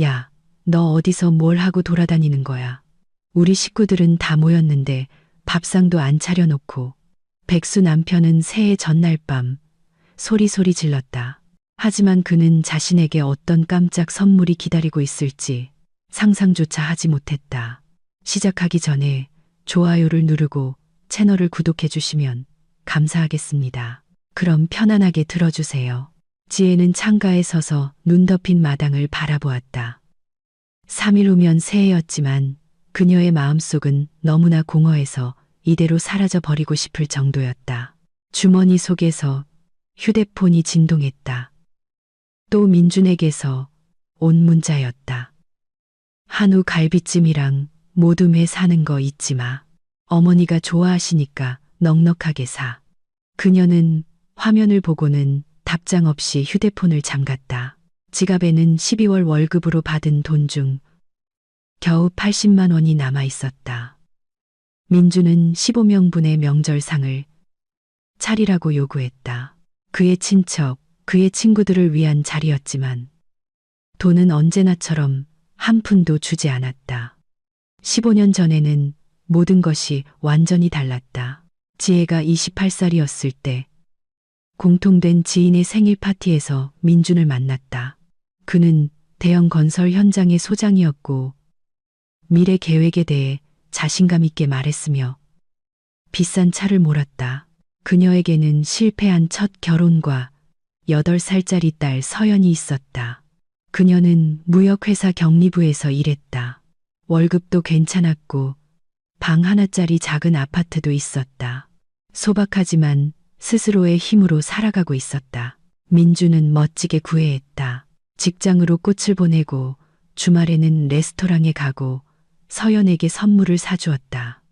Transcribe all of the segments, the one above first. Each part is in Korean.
야, 너 어디서 뭘 하고 돌아다니는 거야? 우리 식구들은 다 모였는데 밥상도 안 차려놓고 백수 남편은 새해 전날 밤 소리소리 질렀다. 하지만 그는 자신에게 어떤 깜짝 선물이 기다리고 있을지 상상조차 하지 못했다. 시작하기 전에 좋아요를 누르고 채널을 구독해 주시면 감사하겠습니다. 그럼 편안하게 들어주세요. 지혜는 창가에 서서 눈 덮인 마당을 바라보았다. 3일 후면 새해였지만 그녀의 마음속은 너무나 공허해서 이대로 사라져 버리고 싶을 정도였다. 주머니 속에서 휴대폰이 진동했다. 또 민준에게서 온 문자였다. 한우 갈비찜이랑 모둠회 사는 거 잊지 마. 어머니가 좋아하시니까 넉넉하게 사. 그녀는 화면을 보고는 답장 없이 휴대폰을 잠갔다. 지갑에는 12월 월급으로 받은 돈 중 겨우 80만 원이 남아 있었다. 민주는 15명분의 명절상을 차리라고 요구했다. 그의 친척, 그의 친구들을 위한 자리였지만 돈은 언제나처럼 한 푼도 주지 않았다. 15년 전에는 모든 것이 완전히 달랐다. 지혜가 28살이었을 때 공통된 지인의 생일 파티에서 민준을 만났다. 그는 대형 건설 현장의 소장이었고 미래 계획에 대해 자신감 있게 말했으며 비싼 차를 몰았다. 그녀에게는 실패한 첫 결혼과 8살짜리 딸 서연이 있었다. 그녀는 무역회사 격리부에서 일했다. 월급도 괜찮았고 방 하나짜리 작은 아파트도 있었다. 소박하지만 스스로의 힘으로 살아가고 있었다. 민주는 멋지게 구애했다. 직장으로 꽃을 보내고 주말에는 레스토랑에 가고 서연에게 선물을 사주었다.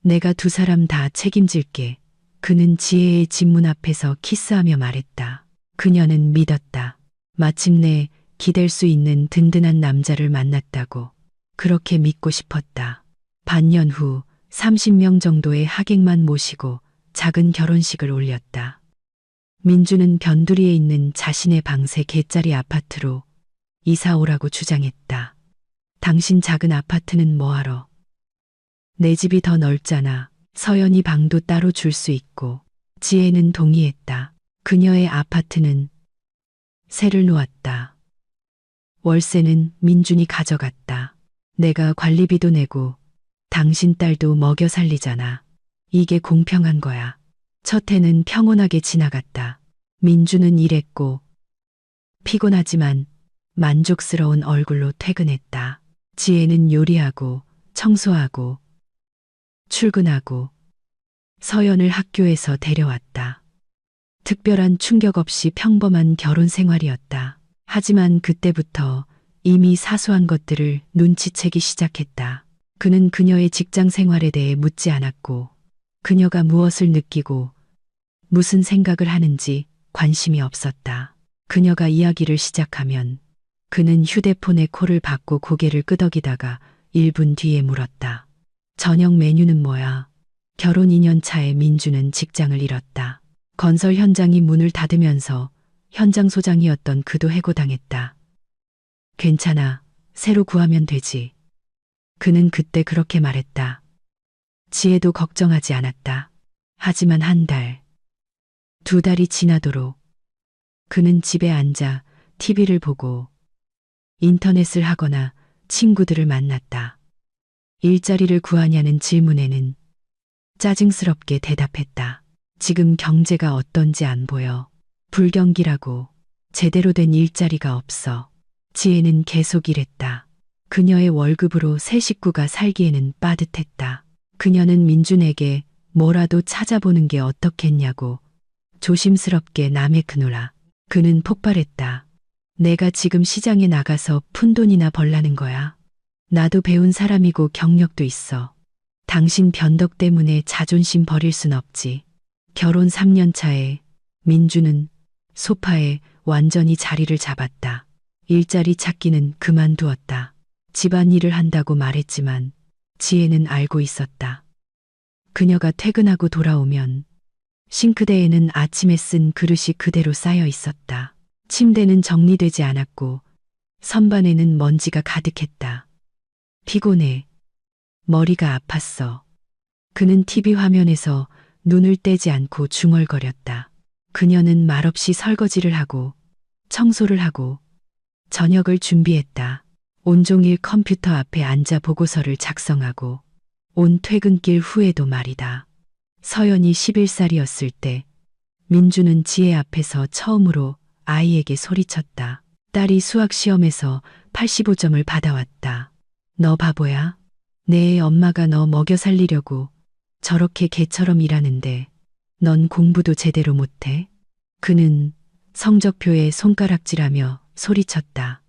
내가 두 사람 다 책임질게. 그는 지혜의 집 문 앞에서 키스하며 말했다. 그녀는 믿었다. 마침내 기댈 수 있는 든든한 남자를 만났다고. 그렇게 믿고 싶었다. 반년 후 30명 정도의 하객만 모시고 작은 결혼식을 올렸다. 민주는 변두리에 있는 자신의 방세 개짜리 아파트로 이사 오라고 주장했다. 당신 작은 아파트는 뭐하러? 내 집이 더 넓잖아. 서연이 방도 따로 줄 수 있고. 지혜는 동의했다. 그녀의 아파트는 세를 놓았다. 월세는 민준이 가져갔다. 내가 관리비도 내고 당신 딸도 먹여 살리잖아. 이게 공평한 거야. 첫 해는 평온하게 지나갔다. 민주는 일했고 피곤하지만 만족스러운 얼굴로 퇴근했다. 지혜는 요리하고 청소하고 출근하고 서연을 학교에서 데려왔다. 특별한 충격 없이 평범한 결혼 생활이었다. 하지만 그때부터 이미 사소한 것들을 눈치채기 시작했다. 그는 그녀의 직장 생활에 대해 묻지 않았고 그녀가 무엇을 느끼고 무슨 생각을 하는지 관심이 없었다. 그녀가 이야기를 시작하면 그는 휴대폰에 콜을 받고 고개를 끄덕이다가 1분 뒤에 물었다. 저녁 메뉴는 뭐야? 결혼 2년 차에 민주는 직장을 잃었다. 건설 현장이 문을 닫으면서 현장 소장이었던 그도 해고당했다. 괜찮아. 새로 구하면 되지. 그는 그때 그렇게 말했다. 지혜도 걱정하지 않았다. 하지만 한 달, 2달이 지나도록 그는 집에 앉아 TV를 보고 인터넷을 하거나 친구들을 만났다. 일자리를 구하냐는 질문에는 짜증스럽게 대답했다. 지금 경제가 어떤지 안 보여. 불경기라고. 제대로 된 일자리가 없어. 지혜는 계속 일했다. 그녀의 월급으로 세 식구가 살기에는 빠듯했다. 그녀는 민준에게 뭐라도 찾아보는 게 어떻겠냐고 조심스럽게 나매크노라. 그는 폭발했다. 내가 지금 시장에 나가서 푼돈이나 벌라는 거야. 나도 배운 사람이고 경력도 있어. 당신 변덕 때문에 자존심 버릴 순 없지. 결혼 3년 차에 민주는 소파에 완전히 자리를 잡았다. 일자리 찾기는 그만두었다. 집안일을 한다고 말했지만 지혜는 알고 있었다. 그녀가 퇴근하고 돌아오면 싱크대에는 아침에 쓴 그릇이 그대로 쌓여 있었다. 침대는 정리되지 않았고 선반에는 먼지가 가득했다. 피곤해. 머리가 아팠어. 그는 TV 화면에서 눈을 떼지 않고 중얼거렸다. 그녀는 말없이 설거지를 하고 청소를 하고 저녁을 준비했다. 온종일 컴퓨터 앞에 앉아 보고서를 작성하고 온 퇴근길 후에도 말이다. 서연이 11살이었을 때 민주는 지혜 앞에서 처음으로 아이에게 소리쳤다. 딸이 수학 시험에서 85점을 받아왔다. 너 바보야? 내 엄마가 너 먹여 살리려고 저렇게 개처럼 일하는데 넌 공부도 제대로 못해? 그는 성적표에 손가락질하며 소리쳤다.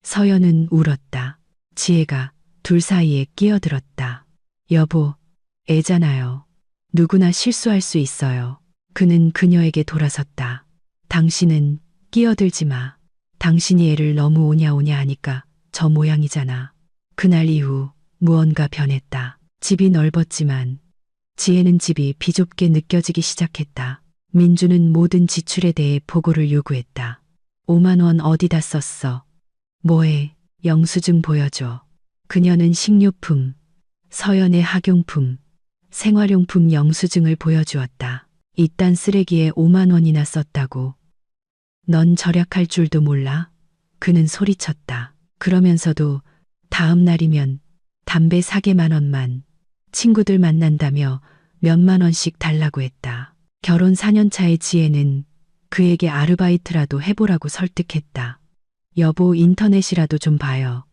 서연은 울었다. 지혜가 둘 사이에 끼어들었다. 여보, 애잖아요. 누구나 실수할 수 있어요. 그는 그녀에게 돌아섰다. 당신은 끼어들지 마. 당신이 애를 너무 오냐오냐 하니까 저 모양이잖아. 그날 이후 무언가 변했다. 집이 넓었지만 지혜는 집이 비좁게 느껴지기 시작했다. 민주는 모든 지출에 대해 보고를 요구했다. 5만 원 어디다 썼어? 뭐해? 영수증 보여줘. 그녀는 식료품, 서연의 학용품, 생활용품 영수증을 보여주었다. 이딴 쓰레기에 5만 원이나 썼다고. 넌 절약할 줄도 몰라? 그는 소리쳤다. 그러면서도 다음 날이면 담배 사개만 원만, 친구들 만난다며 몇만 원씩 달라고 했다. 결혼 4년 차의 지혜는 그에게 아르바이트라도 해보라고 설득했다. 여보, 인터넷이라도 좀 봐요.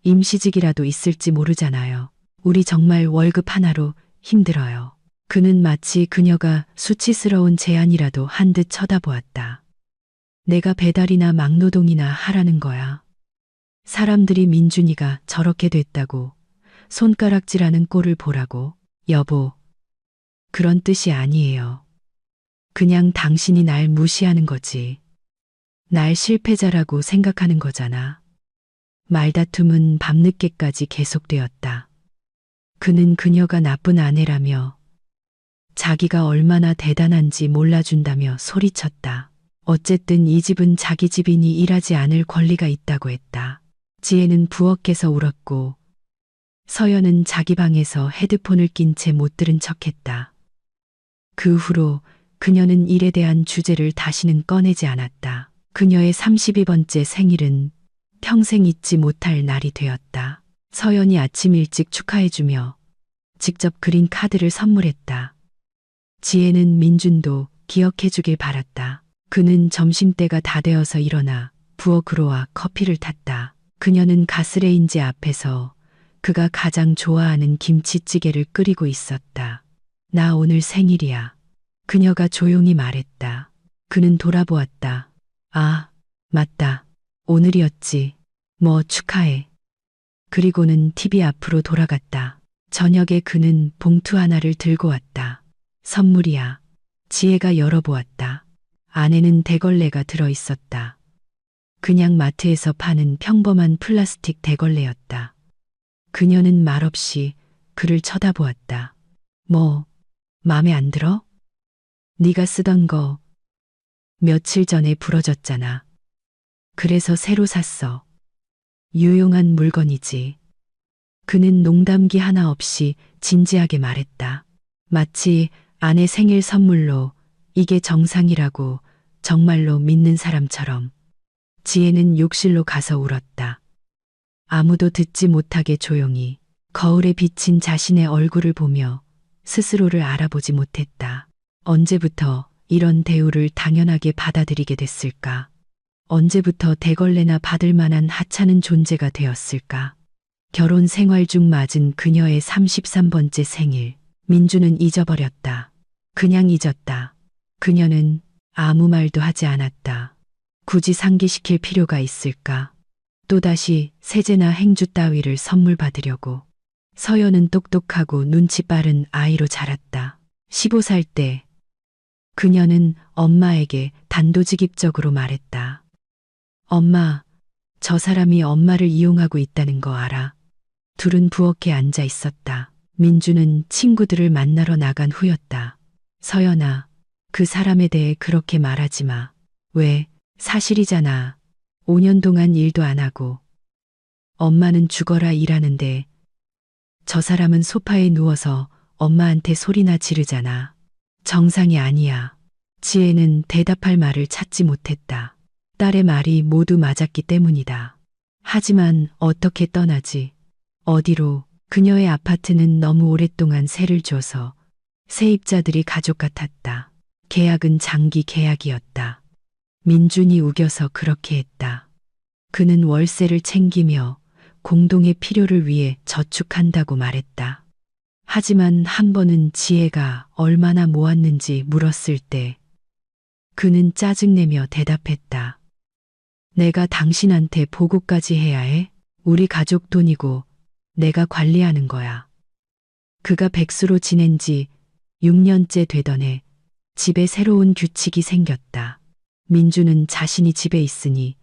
임시직이라도 있을지 모르잖아요. 우리 정말 월급 하나로 힘들어요. 그는 마치 그녀가 수치스러운 제안이라도 한 듯 쳐다보았다. 내가 배달이나 막노동이나 하라는 거야. 사람들이 민준이가 저렇게 됐다고 손가락질하는 꼴을 보라고. 여보, 그런 뜻이 아니에요. 그냥 당신이 날 무시하는 거지. 날 실패자라고 생각하는 거잖아. 말다툼은 밤늦게까지 계속되었다. 그는 그녀가 나쁜 아내라며 자기가 얼마나 대단한지 몰라준다며 소리쳤다. 어쨌든 이 집은 자기 집이니 일하지 않을 권리가 있다고 했다. 지혜는 부엌에서 울었고 서연은 자기 방에서 헤드폰을 낀 채 못 들은 척했다. 그 후로 그녀는 일에 대한 주제를 다시는 꺼내지 않았다. 그녀의 32번째 생일은 평생 잊지 못할 날이 되었다. 서연이 아침 일찍 축하해주며 직접 그린 카드를 선물했다. 지혜는 민준도 기억해주길 바랐다. 그는 점심때가 다 되어서 일어나 부엌으로 와 커피를 탔다. 그녀는 가스레인지 앞에서 그가 가장 좋아하는 김치찌개를 끓이고 있었다. 나 오늘 생일이야. 그녀가 조용히 말했다. 그는 돌아보았다. 아, 맞다. 오늘이었지. 뭐 축하해. 그리고는 TV 앞으로 돌아갔다. 저녁에 그는 봉투 하나를 들고 왔다. 선물이야. 지혜가 열어보았다. 안에는 대걸레가 들어있었다. 그냥 마트에서 파는 평범한 플라스틱 대걸레였다. 그녀는 말없이 그를 쳐다보았다. 뭐, 맘에 안 들어? 네가 쓰던 거 며칠 전에 부러졌잖아. 그래서 새로 샀어. 유용한 물건이지. 그는 농담기 하나 없이 진지하게 말했다. 마치 아내 생일 선물로 이게 정상이라고 정말로 믿는 사람처럼. 지혜는 욕실로 가서 울었다. 아무도 듣지 못하게 조용히 거울에 비친 자신의 얼굴을 보며 스스로를 알아보지 못했다. 언제부터 이런 대우를 당연하게 받아들이게 됐을까? 언제부터 대걸레나 받을 만한 하찮은 존재가 되었을까? 결혼 생활 중 맞은 그녀의 33번째 생일. 민주는 잊어버렸다. 그냥 잊었다. 그녀는 아무 말도 하지 않았다. 굳이 상기시킬 필요가 있을까? 또다시 세제나 행주 따위를 선물 받으려고. 서연은 똑똑하고 눈치 빠른 아이로 자랐다. 15살 때 그녀는 엄마에게 단도직입적으로 말했다. 엄마, 저 사람이 엄마를 이용하고 있다는 거 알아? 둘은 부엌에 앉아 있었다. 민주는 친구들을 만나러 나간 후였다. 서연아, 그 사람에 대해 그렇게 말하지 마. 왜? 사실이잖아. 5년 동안 일도 안 하고 엄마는 죽어라 일하는데 저 사람은 소파에 누워서 엄마한테 소리나 지르잖아. 정상이 아니야. 지혜는 대답할 말을 찾지 못했다. 딸의 말이 모두 맞았기 때문이다. 하지만 어떻게 떠나지? 어디로? 그녀의 아파트는 너무 오랫동안 세를 줘서 세입자들이 가족 같았다. 계약은 장기 계약이었다. 민준이 우겨서 그렇게 했다. 그는 월세를 챙기며 공동의 필요를 위해 저축한다고 말했다. 하지만 한 번은 지혜가 얼마나 모았는지 물었을 때 그는 짜증내며 대답했다. 내가 당신한테 보고까지 해야 해? 우리 가족 돈이고 내가 관리하는 거야. 그가 백수로 지낸 지 6년째 되던 해 집에 새로운 규칙이 생겼다. 민주는 자신이 집에 있으니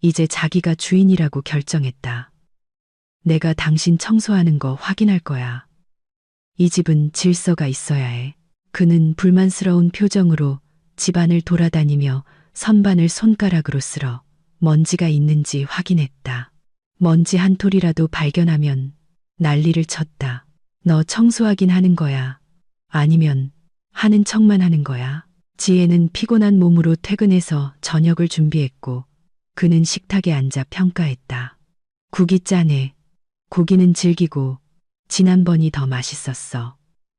이제 자기가 주인이라고 결정했다. 내가 당신 청소하는 거 확인할 거야. 이 집은 질서가 있어야 해. 그는 불만스러운 표정으로 집안을 돌아다니며 선반을 손가락으로 쓸어 먼지가 있는지 확인했다. 먼지 한 톨이라도 발견하면 난리를 쳤다. 너 청소하긴 하는 거야. 아니면 하는 척만 하는 거야. 지혜는 피곤한 몸으로 퇴근해서 저녁을 준비했고 그는 식탁에 앉아 평가했다. 국이 짜네. 고기는 질기고 지난번이 더 맛있었어.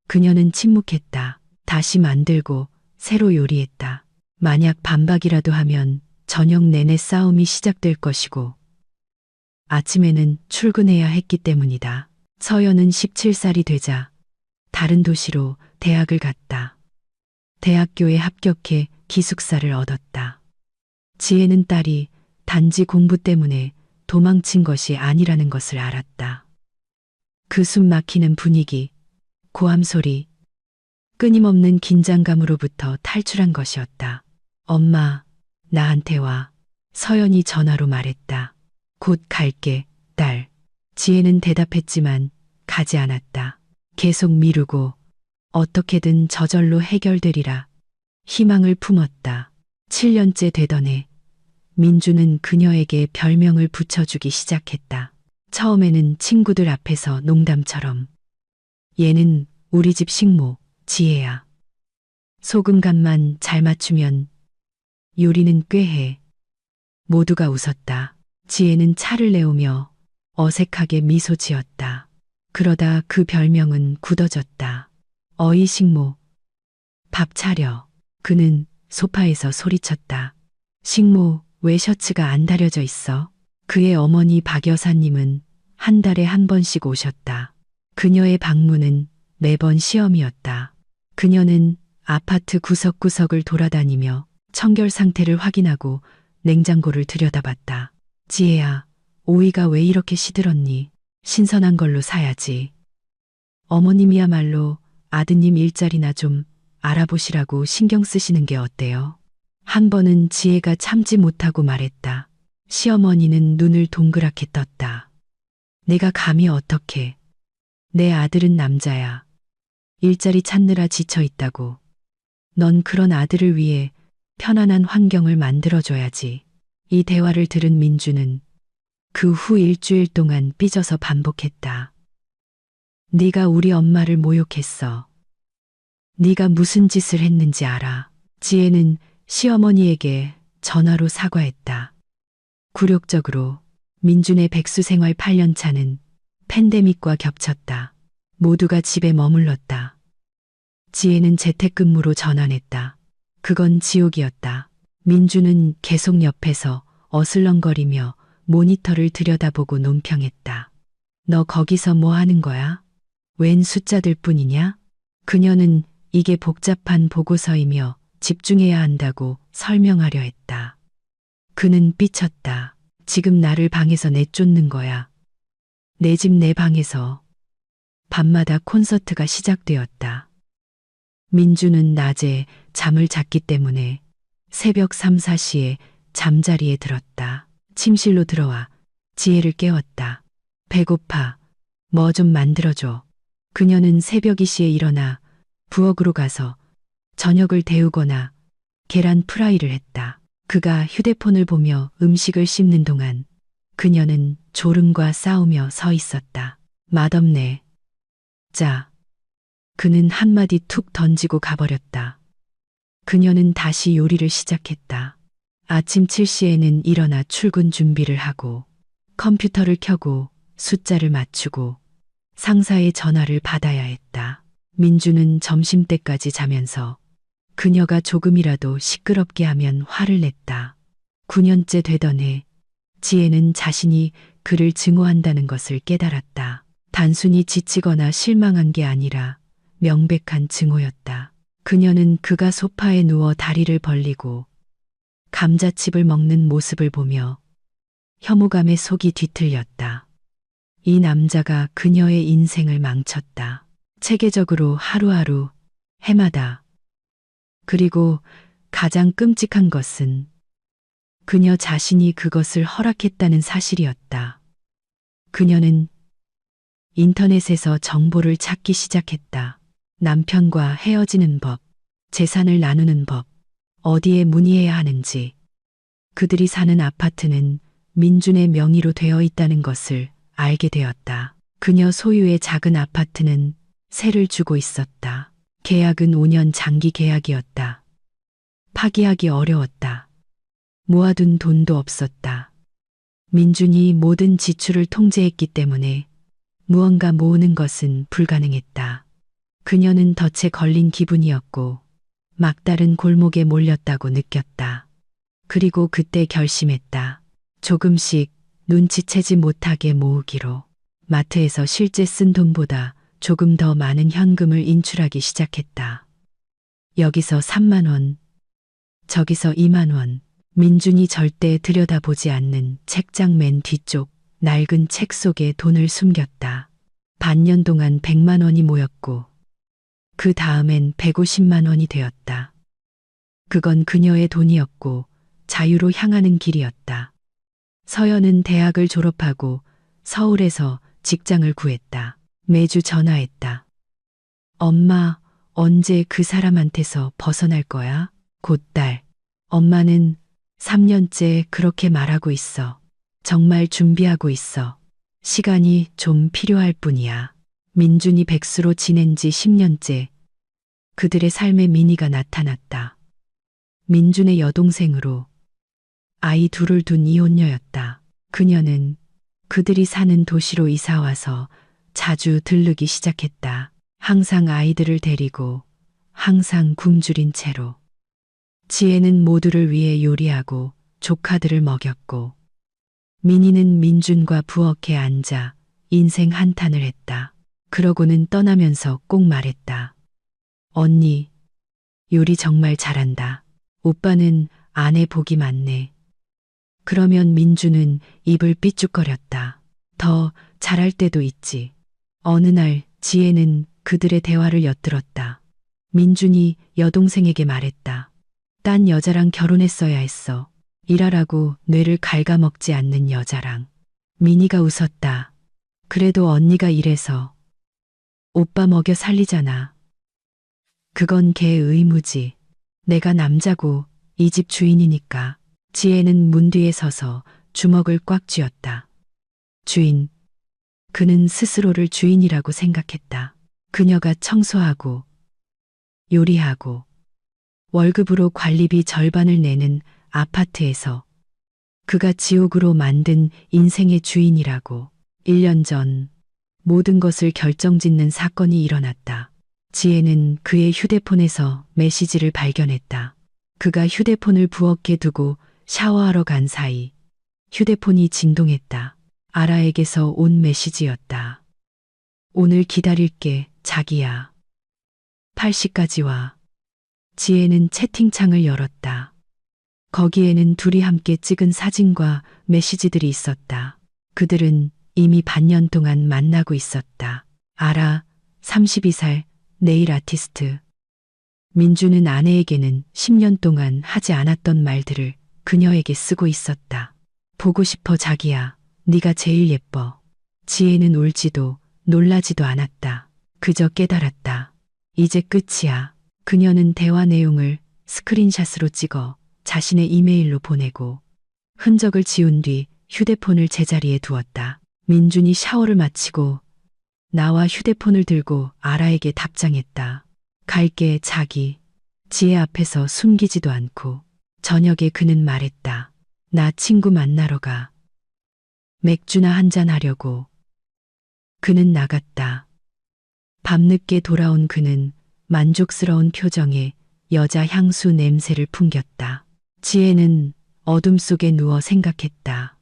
그녀는 침묵했다. 다시 만들고 새로 요리했다. 만약 반박이라도 하면 저녁 내내 싸움이 시작될 것이고 아침에는 출근해야 했기 때문이다. 서연은 17살이 되자 다른 도시로 대학을 갔다. 대학교에 합격해 기숙사를 얻었다. 지혜는 딸이 단지 공부 때문에 도망친 것이 아니라는 것을 알았다. 그 숨 막히는 분위기, 고함 소리, 끊임없는 긴장감으로부터 탈출한 것이었다. 엄마, 나한테 와. 서연이 전화로 말했다. 곧 갈게, 딸. 지혜는 대답했지만 가지 않았다. 계속 미루고 어떻게든 저절로 해결되리라 희망을 품었다. 7년째 되던 해 민주는 그녀에게 별명을 붙여주기 시작했다. 처음에는 친구들 앞에서 농담처럼 얘는 우리 집 식모 지혜야. 소금 간만 잘 맞추면 요리는 꽤 해. 모두가 웃었다. 지혜는 차를 내오며 어색하게 미소 지었다. 그러다 그 별명은 굳어졌다. 어이 식모. 밥 차려. 그는 소파에서 소리쳤다. 식모, 왜 셔츠가 안 다려져 있어? 그의 어머니 박 여사님은 한 달에 한 번씩 오셨다. 그녀의 방문은 매번 시험이었다. 그녀는 아파트 구석구석을 돌아다니며 청결 상태를 확인하고 냉장고를 들여다봤다. 지혜야, 오이가 왜 이렇게 시들었니? 신선한 걸로 사야지. 어머님이야말로 아드님 일자리나 좀 알아보시라고 신경 쓰시는 게 어때요? 한 번은 지혜가 참지 못하고 말했다. 시어머니는 눈을 동그랗게 떴다. 내가 감히 어떻게? 내 아들은 남자야. 일자리 찾느라 지쳐 있다고. 넌 그런 아들을 위해 편안한 환경을 만들어줘야지. 이 대화를 들은 민주는 그 후 일주일 동안 삐져서 반복했다. 네가 우리 엄마를 모욕했어. 네가 무슨 짓을 했는지 알아. 지혜는 시어머니에게 전화로 사과했다. 굴욕적으로 민준의 백수 생활 8년 차는 팬데믹과 겹쳤다. 모두가 집에 머물렀다. 지혜는 재택근무로 전환했다. 그건 지옥이었다. 민주는 계속 옆에서 어슬렁거리며 모니터를 들여다보고 논평했다. 너 거기서 뭐 하는 거야? 웬 숫자들 뿐이냐? 그녀는 이게 복잡한 보고서이며 집중해야 한다고 설명하려 했다. 그는 삐쳤다. 지금 나를 방에서 내쫓는 거야. 내 집 내 방에서. 밤마다 콘서트가 시작되었다. 민주는 낮에 잠을 잤기 때문에 새벽 3, 4시에 잠자리에 들었다. 침실로 들어와 지혜를 깨웠다. 배고파. 뭐 좀 만들어줘. 그녀는 새벽 2시에 일어나 부엌으로 가서 저녁을 데우거나 계란 프라이를 했다. 그가 휴대폰을 보며 음식을 씹는 동안 그녀는 졸음과 싸우며 서 있었다. 맛없네. 자. 그는 한마디 툭 던지고 가버렸다. 그녀는 다시 요리를 시작했다. 아침 7시에는 일어나 출근 준비를 하고 컴퓨터를 켜고 숫자를 맞추고 상사의 전화를 받아야 했다. 민주는 점심때까지 자면서 그녀가 조금이라도 시끄럽게 하면 화를 냈다. 9년째 되던 해 지혜는 자신이 그를 증오한다는 것을 깨달았다. 단순히 지치거나 실망한 게 아니라 명백한 증오였다. 그녀는 그가 소파에 누워 다리를 벌리고 감자칩을 먹는 모습을 보며 혐오감에 속이 뒤틀렸다. 이 남자가 그녀의 인생을 망쳤다. 체계적으로 하루하루, 해마다. 그리고 가장 끔찍한 것은 그녀 자신이 그것을 허락했다는 사실이었다. 그녀는 인터넷에서 정보를 찾기 시작했다. 남편과 헤어지는 법, 재산을 나누는 법, 어디에 문의해야 하는지, 그들이 사는 아파트는 민준의 명의로 되어 있다는 것을 알게 되었다. 그녀 소유의 작은 아파트는 세를 주고 있었다. 계약은 5년 장기 계약이었다. 파기하기 어려웠다. 모아둔 돈도 없었다. 민준이 모든 지출을 통제했기 때문에 무언가 모으는 것은 불가능했다. 그녀는 덫에 걸린 기분이었고 막다른 골목에 몰렸다고 느꼈다. 그리고 그때 결심했다. 조금씩 눈치채지 못하게 모으기로. 마트에서 실제 쓴 돈보다 조금 더 많은 현금을 인출하기 시작했다. 여기서 3만 원, 저기서 2만 원. 민준이 절대 들여다보지 않는 책장 맨 뒤쪽 낡은 책 속에 돈을 숨겼다. 반년 동안 100만 원이 모였고 그 다음엔 150만 원이 되었다. 그건 그녀의 돈이었고 자유로 향하는 길이었다. 서연은 대학을 졸업하고 서울에서 직장을 구했다. 매주 전화했다. 엄마, 언제 그 사람한테서 벗어날 거야? 곧 딸. 엄마는 3년째 그렇게 말하고 있어. 정말 준비하고 있어. 시간이 좀 필요할 뿐이야. 민준이 백수로 지낸 지 10년째 그들의 삶에 미니가 나타났다. 민준의 여동생으로 아이 둘을 둔 이혼녀였다. 그녀는 그들이 사는 도시로 이사와서 자주 들르기 시작했다. 항상 아이들을 데리고 항상 굶주린 채로. 지혜는 모두를 위해 요리하고 조카들을 먹였고 민희는 민준과 부엌에 앉아 인생 한탄을 했다. 그러고는 떠나면서 꼭 말했다. 언니, 요리 정말 잘한다. 오빠는 아내 복이 많네. 그러면 민준은 입을 삐죽거렸다. 더 잘할 때도 있지. 어느 날 지혜는 그들의 대화를 엿들었다. 민준이 여동생에게 말했다. 딴 여자랑 결혼했어야 했어. 일하라고 뇌를 갉아먹지 않는 여자랑. 민희가 웃었다. 그래도 언니가 일해서 오빠 먹여 살리잖아. 그건 걔 의무지. 내가 남자고 이 집 주인이니까. 지혜는 문 뒤에 서서 주먹을 꽉 쥐었다. 주인. 그는 스스로를 주인이라고 생각했다. 그녀가 청소하고 요리하고 월급으로 관리비 절반을 내는 아파트에서 그가 지옥으로 만든 인생의 주인이라고. 1년 전 모든 것을 결정짓는 사건이 일어났다. 지혜는 그의 휴대폰에서 메시지를 발견했다. 그가 휴대폰을 부엌에 두고 샤워하러 간 사이 휴대폰이 진동했다. 아라에게서 온 메시지였다. 오늘 기다릴게, 자기야. 8시까지 와. 지혜는 채팅창을 열었다. 거기에는 둘이 함께 찍은 사진과 메시지들이 있었다. 그들은 이미 반년 동안 만나고 있었다. 아라, 32살, 네일 아티스트. 민주는 아내에게는 10년 동안 하지 않았던 말들을 그녀에게 쓰고 있었다. 보고 싶어 자기야. 네가 제일 예뻐. 지혜는 울지도 놀라지도 않았다. 그저 깨달았다. 이제 끝이야. 그녀는 대화 내용을 스크린샷으로 찍어 자신의 이메일로 보내고 흔적을 지운 뒤 휴대폰을 제자리에 두었다. 민준이 샤워를 마치고 나와 휴대폰을 들고 아라에게 답장했다. 갈게 자기. 지혜 앞에서 숨기지도 않고. 저녁에 그는 말했다. 나 친구 만나러 가. 맥주나 한잔 하려고. 그는 나갔다. 밤늦게 돌아온 그는 만족스러운 표정에 여자 향수 냄새를 풍겼다. 지혜는 어둠 속에 누워 생각했다.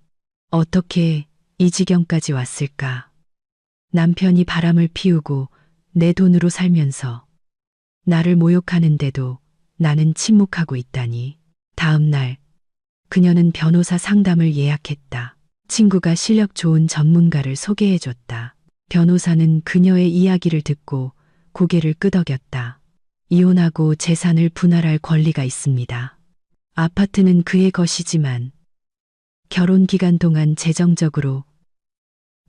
어떻게 이 지경까지 왔을까? 남편이 바람을 피우고 내 돈으로 살면서 나를 모욕하는데도 나는 침묵하고 있다니. 다음 날 그녀는 변호사 상담을 예약했다. 친구가 실력 좋은 전문가를 소개해줬다. 변호사는 그녀의 이야기를 듣고 고개를 끄덕였다. 이혼하고 재산을 분할할 권리가 있습니다. 아파트는 그의 것이지만 결혼 기간 동안 재정적으로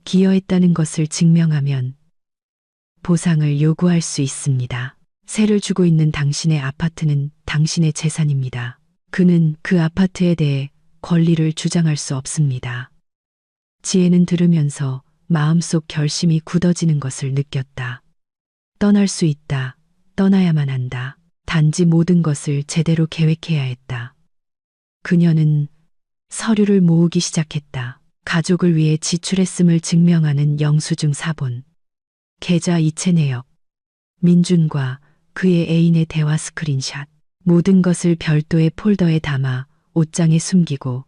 기여했다는 것을 증명하면 보상을 요구할 수 있습니다. 세를 주고 있는 당신의 아파트는 당신의 재산입니다. 그는 그 아파트에 대해 권리를 주장할 수 없습니다. 지혜는 들으면서 마음속 결심이 굳어지는 것을 느꼈다. 떠날 수 있다. 떠나야만 한다. 단지 모든 것을 제대로 계획해야 했다. 그녀는 서류를 모으기 시작했다. 가족을 위해 지출했음을 증명하는 영수증 사본, 계좌 이체 내역, 민준과 그의 애인의 대화 스크린샷, 모든 것을 별도의 폴더에 담아 옷장에 숨기고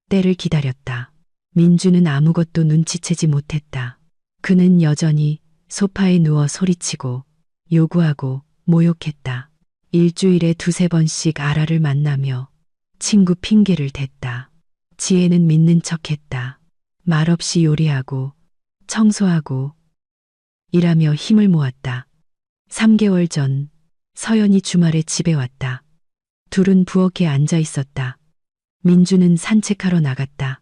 때를 기다렸다. 민준은 아무것도 눈치채지 못했다. 그는 여전히 소파에 누워 소리치고 요구하고 모욕했다. 일주일에 두세 번씩 아라를 만나며 친구 핑계를 댔다. 지혜는 믿는 척했다. 말없이 요리하고 청소하고 일하며 힘을 모았다. 3개월 전 서연이 주말에 집에 왔다. 둘은 부엌에 앉아 있었다. 민주는 산책하러 나갔다.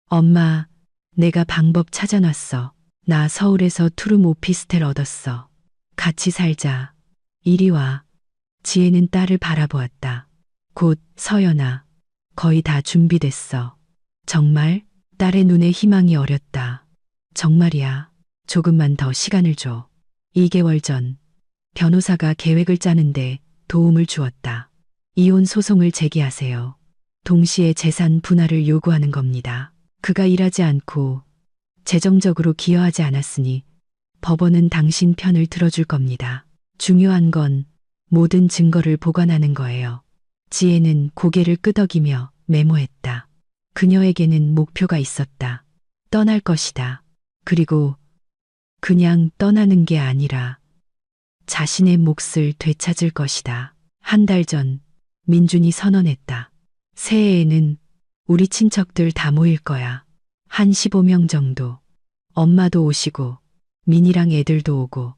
엄마, 내가 방법 찾아놨어. 나 서울에서 투룸 오피스텔 얻었어. 같이 살자. 이리 와. 지혜는 딸을 바라보았다. 곧 서연아, 거의 다 준비됐어. 정말? 딸의 눈에 희망이 어렸다. 정말이야. 조금만 더 시간을 줘. 2개월 전 변호사가 계획을 짜는데 도움을 주었다. 이혼 소송을 제기하세요. 동시에 재산 분할을 요구하는 겁니다. 그가 일하지 않고 재정적으로 기여하지 않았으니 법원은 당신 편을 들어줄 겁니다. 중요한 건 모든 증거를 보관하는 거예요. 지혜는 고개를 끄덕이며 메모했다. 그녀에게는 목표가 있었다. 떠날 것이다. 그리고 그냥 떠나는 게 아니라 자신의 몫을 되찾을 것이다. 한 달 전 민준이 선언했다. 새해에는 우리 친척들 다 모일 거야. 한 15명 정도. 엄마도 오시고 민이랑 애들도 오고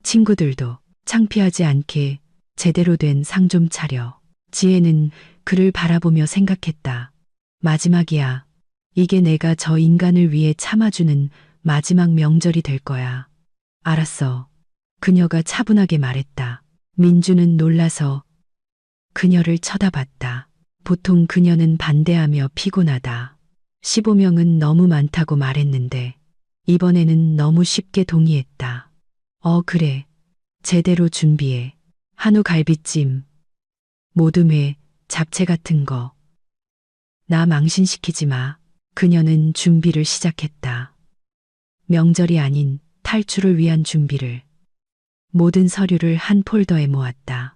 친구들도. 창피하지 않게 제대로 된 상 좀 차려. 지혜는 그를 바라보며 생각했다. 마지막이야. 이게 내가 저 인간을 위해 참아주는 마지막 명절이 될 거야. 알았어. 그녀가 차분하게 말했다. 민주는 놀라서 그녀를 쳐다봤다. 보통 그녀는 반대하며 피곤하다. 15명은 너무 많다고 말했는데 이번에는 너무 쉽게 동의했다. 그래. 제대로 준비해. 한우 갈비찜, 모둠회, 잡채 같은 거. 나 망신시키지 마. 그녀는 준비를 시작했다. 명절이 아닌 탈출을 위한 준비를. 모든 서류를 한 폴더에 모았다.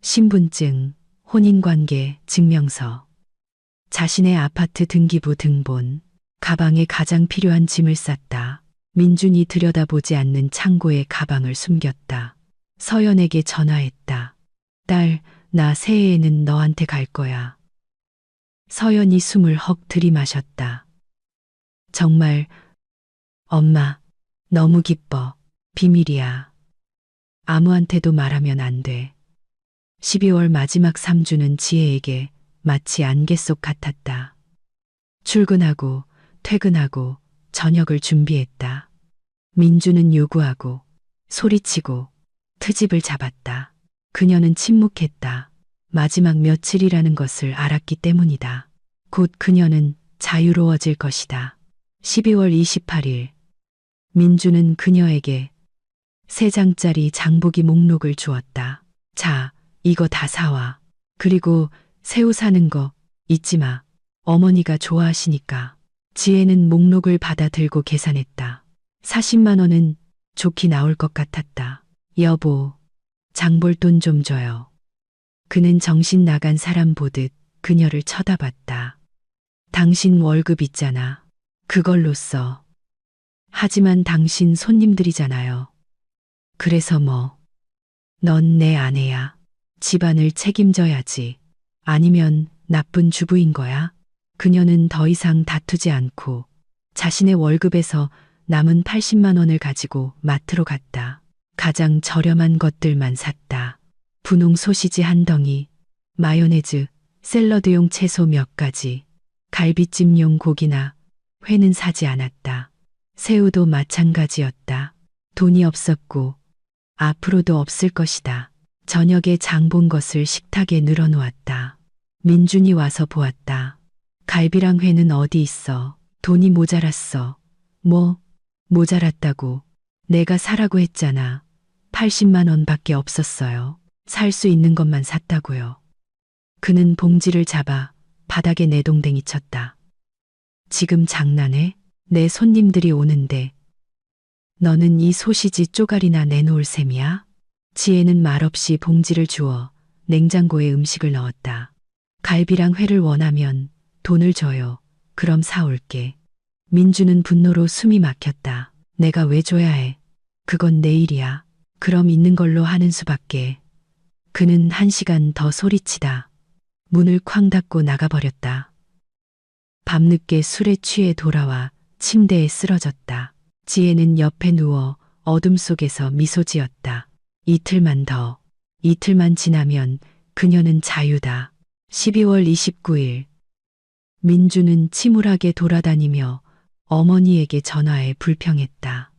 신분증, 혼인관계, 증명서, 자신의 아파트 등기부 등본, 가방에 가장 필요한 짐을 쌌다. 민준이 들여다보지 않는 창고에 가방을 숨겼다. 서연에게 전화했다. 딸, 나 새해에는 너한테 갈 거야. 서연이 숨을 헉 들이마셨다. 정말, 엄마, 너무 기뻐. 비밀이야. 아무한테도 말하면 안 돼. 12월 마지막 3주는 지혜에게 마치 안개 속 같았다. 출근하고 퇴근하고 저녁을 준비했다. 민주는 요구하고 소리치고 트집을 잡았다. 그녀는 침묵했다. 마지막 며칠이라는 것을 알았기 때문이다. 곧 그녀는 자유로워질 것이다. 12월 28일, 민주는 그녀에게 3장짜리 장보기 목록을 주었다. 자, 이거 다 사와. 그리고 새우 사는 거 잊지 마. 어머니가 좋아하시니까. 지혜는 목록을 받아 들고 계산했다. 40만 원은 좋게 나올 것 같았다. 여보, 장볼 돈 좀 줘요. 그는 정신 나간 사람 보듯 그녀를 쳐다봤다. 당신 월급 있잖아. 그걸로 써. 하지만 당신 손님들이잖아요. 그래서 뭐? 넌 내 아내야. 집안을 책임져야지. 아니면 나쁜 주부인 거야? 그녀는 더 이상 다투지 않고 자신의 월급에서 남은 80만 원을 가지고 마트로 갔다. 가장 저렴한 것들만 샀다. 분홍 소시지 한 덩이, 마요네즈, 샐러드용 채소 몇 가지, 갈비찜용 고기나 회는 사지 않았다. 새우도 마찬가지였다. 돈이 없었고 앞으로도 없을 것이다. 저녁에 장 본 것을 식탁에 늘어놓았다. 민준이 와서 보았다. 갈비랑 회는 어디 있어? 돈이 모자랐어. 뭐? 모자랐다고. 내가 사라고 했잖아. 80만 원밖에 없었어요. 살 수 있는 것만 샀다고요. 그는 봉지를 잡아 바닥에 내동댕이 쳤다. 지금 장난해? 내 손님들이 오는데 너는 이 소시지 쪼가리나 내놓을 셈이야? 지혜는 말없이 봉지를 주어 냉장고에 음식을 넣었다. 갈비랑 회를 원하면 돈을 줘요. 그럼 사올게. 민주는 분노로 숨이 막혔다. 내가 왜 줘야 해? 그건 내 일이야. 그럼 있는 걸로 하는 수밖에. 그는 1시간 더 소리치다 문을 쾅 닫고 나가버렸다. 밤늦게 술에 취해 돌아와 침대에 쓰러졌다. 지혜는 옆에 누워 어둠 속에서 미소 지었다. 이틀만 더. 이틀만 지나면 그녀는 자유다. 12월 29일. 민주는 침울하게 돌아다니며 어머니에게 전화해 불평했다.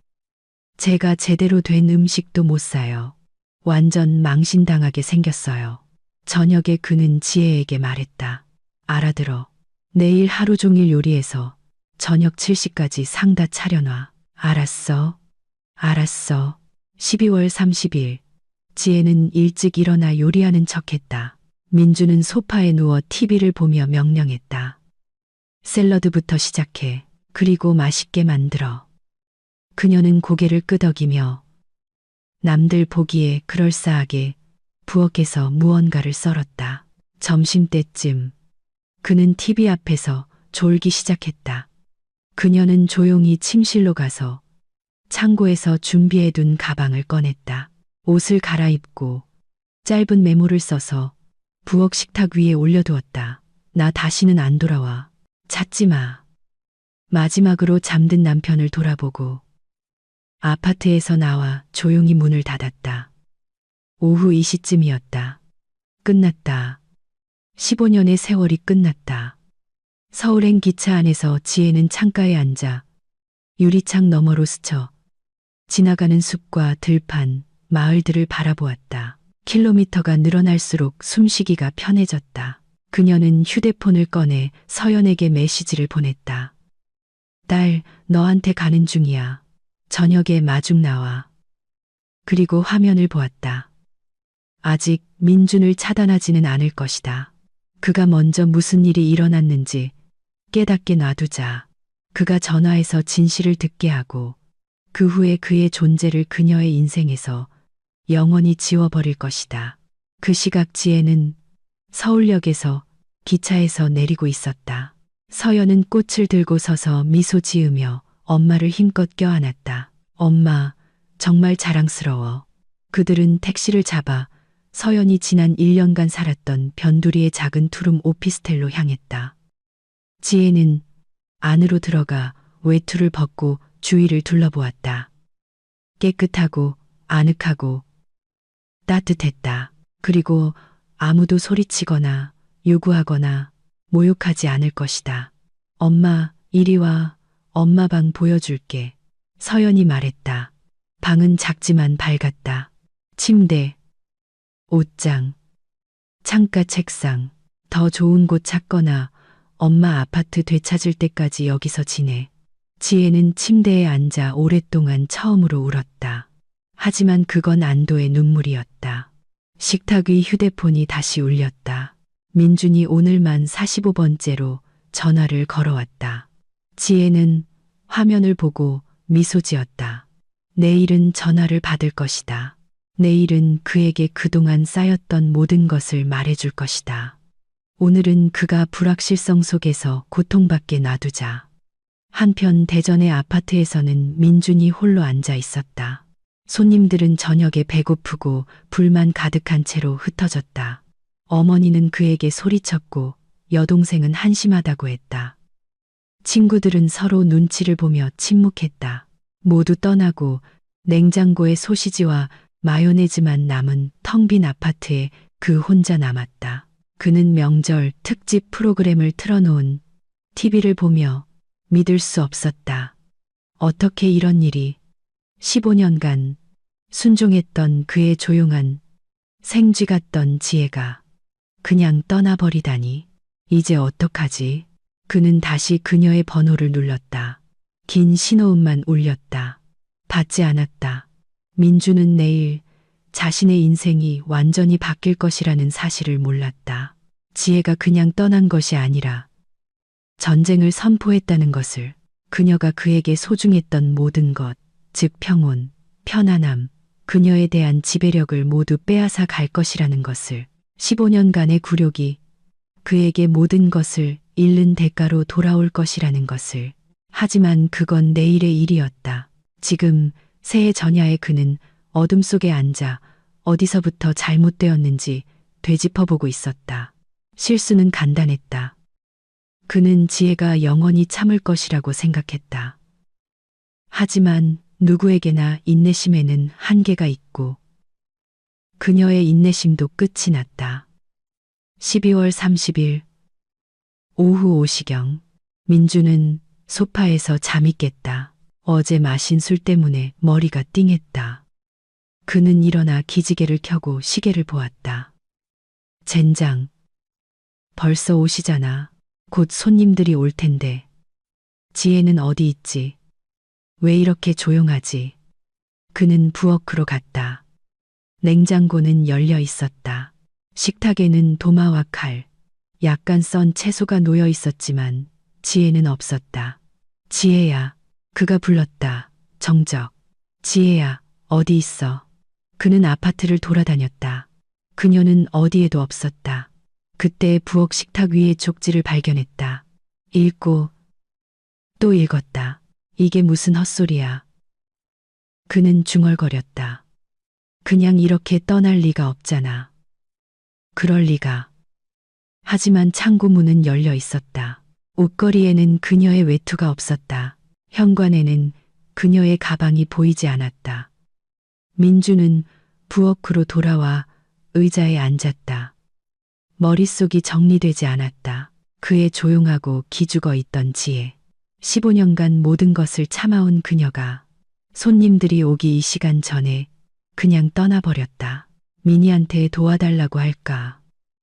제가 제대로 된 음식도 못 사요. 완전 망신당하게 생겼어요. 저녁에 그는 지혜에게 말했다. 알아들어. 내일 하루 종일 요리해서 저녁 7시까지 상 다 차려놔. 알았어. 알았어. 12월 30일. 지혜는 일찍 일어나 요리하는 척했다. 민주는 소파에 누워 TV를 보며 명령했다. 샐러드부터 시작해. 그리고 맛있게 만들어. 그녀는 고개를 끄덕이며 남들 보기에 그럴싸하게 부엌에서 무언가를 썰었다. 점심때쯤 그는 TV 앞에서 졸기 시작했다. 그녀는 조용히 침실로 가서 창고에서 준비해둔 가방을 꺼냈다. 옷을 갈아입고 짧은 메모를 써서 부엌 식탁 위에 올려두었다. 나 다시는 안 돌아와. 찾지 마. 마지막으로 잠든 남편을 돌아보고 아파트에서 나와 조용히 문을 닫았다. 오후 2시쯤이었다. 끝났다. 15년의 세월이 끝났다. 서울행 기차 안에서 지혜는 창가에 앉아 유리창 너머로 스쳐 지나가는 숲과 들판, 마을들을 바라보았다. 킬로미터가 늘어날수록 숨쉬기가 편해졌다. 그녀는 휴대폰을 꺼내 서연에게 메시지를 보냈다. 딸, 너한테 가는 중이야. 저녁에 마중 나와. 그리고 화면을 보았다. 아직 민준을 차단하지는 않을 것이다. 그가 먼저 무슨 일이 일어났는지 깨닫게 놔두자. 그가 전화해서 진실을 듣게 하고 그 후에 그의 존재를 그녀의 인생에서 영원히 지워버릴 것이다. 그 시각 지혜는 서울역에서 기차에서 내리고 있었다. 서연은 꽃을 들고 서서 미소 지으며 엄마를 힘껏 껴안았다. 엄마, 정말 자랑스러워. 그들은 택시를 잡아 서연이 지난 1년간 살았던 변두리의 작은 투룸 오피스텔로 향했다. 지혜는 안으로 들어가 외투를 벗고 주위를 둘러보았다. 깨끗하고 아늑하고 따뜻했다. 그리고 아무도 소리치거나 요구하거나 모욕하지 않을 것이다. 엄마, 이리 와. 엄마 방 보여줄게. 서연이 말했다. 방은 작지만 밝았다. 침대, 옷장, 창가 책상, 더 좋은 곳 찾거나 엄마 아파트 되찾을 때까지 여기서 지내. 지혜는 침대에 앉아 오랫동안 처음으로 울었다. 하지만 그건 안도의 눈물이었다. 식탁 위 휴대폰이 다시 울렸다. 민준이 오늘만 45번째로 전화를 걸어왔다. 지혜는 화면을 보고 미소 지었다. 내일은 전화를 받을 것이다. 내일은 그에게 그동안 쌓였던 모든 것을 말해줄 것이다. 오늘은 그가 불확실성 속에서 고통받게 놔두자. 한편 대전의 아파트에서는 민준이 홀로 앉아 있었다. 손님들은 저녁에 배고프고 불만 가득한 채로 흩어졌다. 어머니는 그에게 소리쳤고 여동생은 한심하다고 했다. 친구들은 서로 눈치를 보며 침묵했다. 모두 떠나고 냉장고에 소시지와 마요네즈만 남은 텅 빈 아파트에 그 혼자 남았다. 그는 명절 특집 프로그램을 틀어놓은 TV를 보며 믿을 수 없었다. 어떻게 이런 일이 15년간 순종했던 그의 조용한 생쥐 같던 지혜가 그냥 떠나버리다니. 이제 어떡하지? 그는 다시 그녀의 번호를 눌렀다. 긴 신호음만 울렸다. 받지 않았다. 민주는 내일 자신의 인생이 완전히 바뀔 것이라는 사실을 몰랐다. 지혜가 그냥 떠난 것이 아니라 전쟁을 선포했다는 것을, 그녀가 그에게 소중했던 모든 것, 즉 평온, 편안함, 그녀에 대한 지배력을 모두 빼앗아 갈 것이라는 것을, 15년간의 굴욕이 그에게 모든 것을 잃는 대가로 돌아올 것이라는 것을. 하지만 그건 내일의 일이었다. 지금 새해 전야에 그는 어둠 속에 앉아 어디서부터 잘못되었는지 되짚어보고 있었다. 실수는 간단했다. 그는 지혜가 영원히 참을 것이라고 생각했다. 하지만 누구에게나 인내심에는 한계가 있고 그녀의 인내심도 끝이 났다. 12월 30일 오후 5시경 민주는 소파에서 잠이 깼다. 어제 마신 술 때문에 머리가 띵했다. 그는 일어나 기지개를 켜고 시계를 보았다. 젠장. 벌써 오시잖아. 곧 손님들이 올 텐데. 지혜는 어디 있지? 왜 이렇게 조용하지? 그는 부엌으로 갔다. 냉장고는 열려 있었다. 식탁에는 도마와 칼, 약간 썬 채소가 놓여 있었지만 지혜는 없었다. 지혜야. 그가 불렀다. 정적. 지혜야, 어디 있어? 그는 아파트를 돌아다녔다. 그녀는 어디에도 없었다. 그때 부엌 식탁 위에 쪽지를 발견했다. 읽고 또 읽었다. 이게 무슨 헛소리야. 그는 중얼거렸다. 그냥 이렇게 떠날 리가 없잖아. 그럴 리가. 하지만 창고 문은 열려 있었다. 옷걸이에는 그녀의 외투가 없었다. 현관에는 그녀의 가방이 보이지 않았다. 민주는 부엌으로 돌아와 의자에 앉았다. 머릿속이 정리되지 않았다. 그의 조용하고 기죽어 있던 지혜. 15년간 모든 것을 참아온 그녀가 손님들이 오기 이 시간 전에 그냥 떠나버렸다. 미니한테 도와달라고 할까?